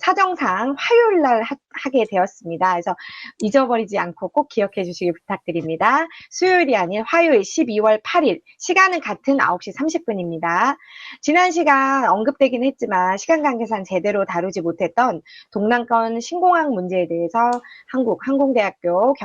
사정상 화요일 날 하게 되었습니다. 그래서 잊어버리지 않고 꼭 기억해 주시길 부탁드립니다. 수요일이 아닌 화요일 12월 8일 시간은 같은 9시 30분입니다. 지난 시간 언급되긴 했지만 시간 관계상 제대로 다루지 못했던 동남권 신공항 문제에 대해서 한국항공대학교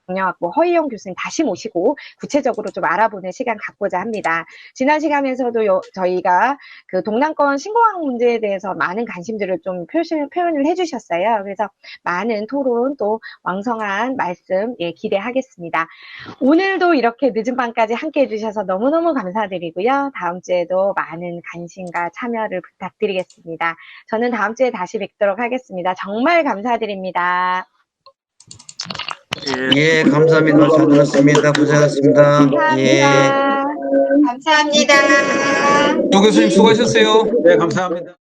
경영학부 허희영 교수님 다시 모시고 구체적으로 좀 알아보는 시간 갖고자 합니다. 지난 시간에서도 저희가 그 동남권 신공항 문제에 대해서 많은 관심들을 좀 표현을 해주셨어요. 그래서 많은 토론 또 왕성한 말씀 기대하겠습니다. 오늘도 이렇게 늦은 밤까지 함께 해주셔서 너무너무 감사드리고요. 다음 주에도 많은 관심과 참여를 부탁드리겠습니다. 저는 다음 주에 다시 뵙도록 하겠습니다. 정말 감사드립니다. 예, 감사합니다. 잘 들었습니다. 고생하셨습니다. 감사합니다. 예. 감사합니다. 조 교수님 수고하셨어요. 네, 감사합니다.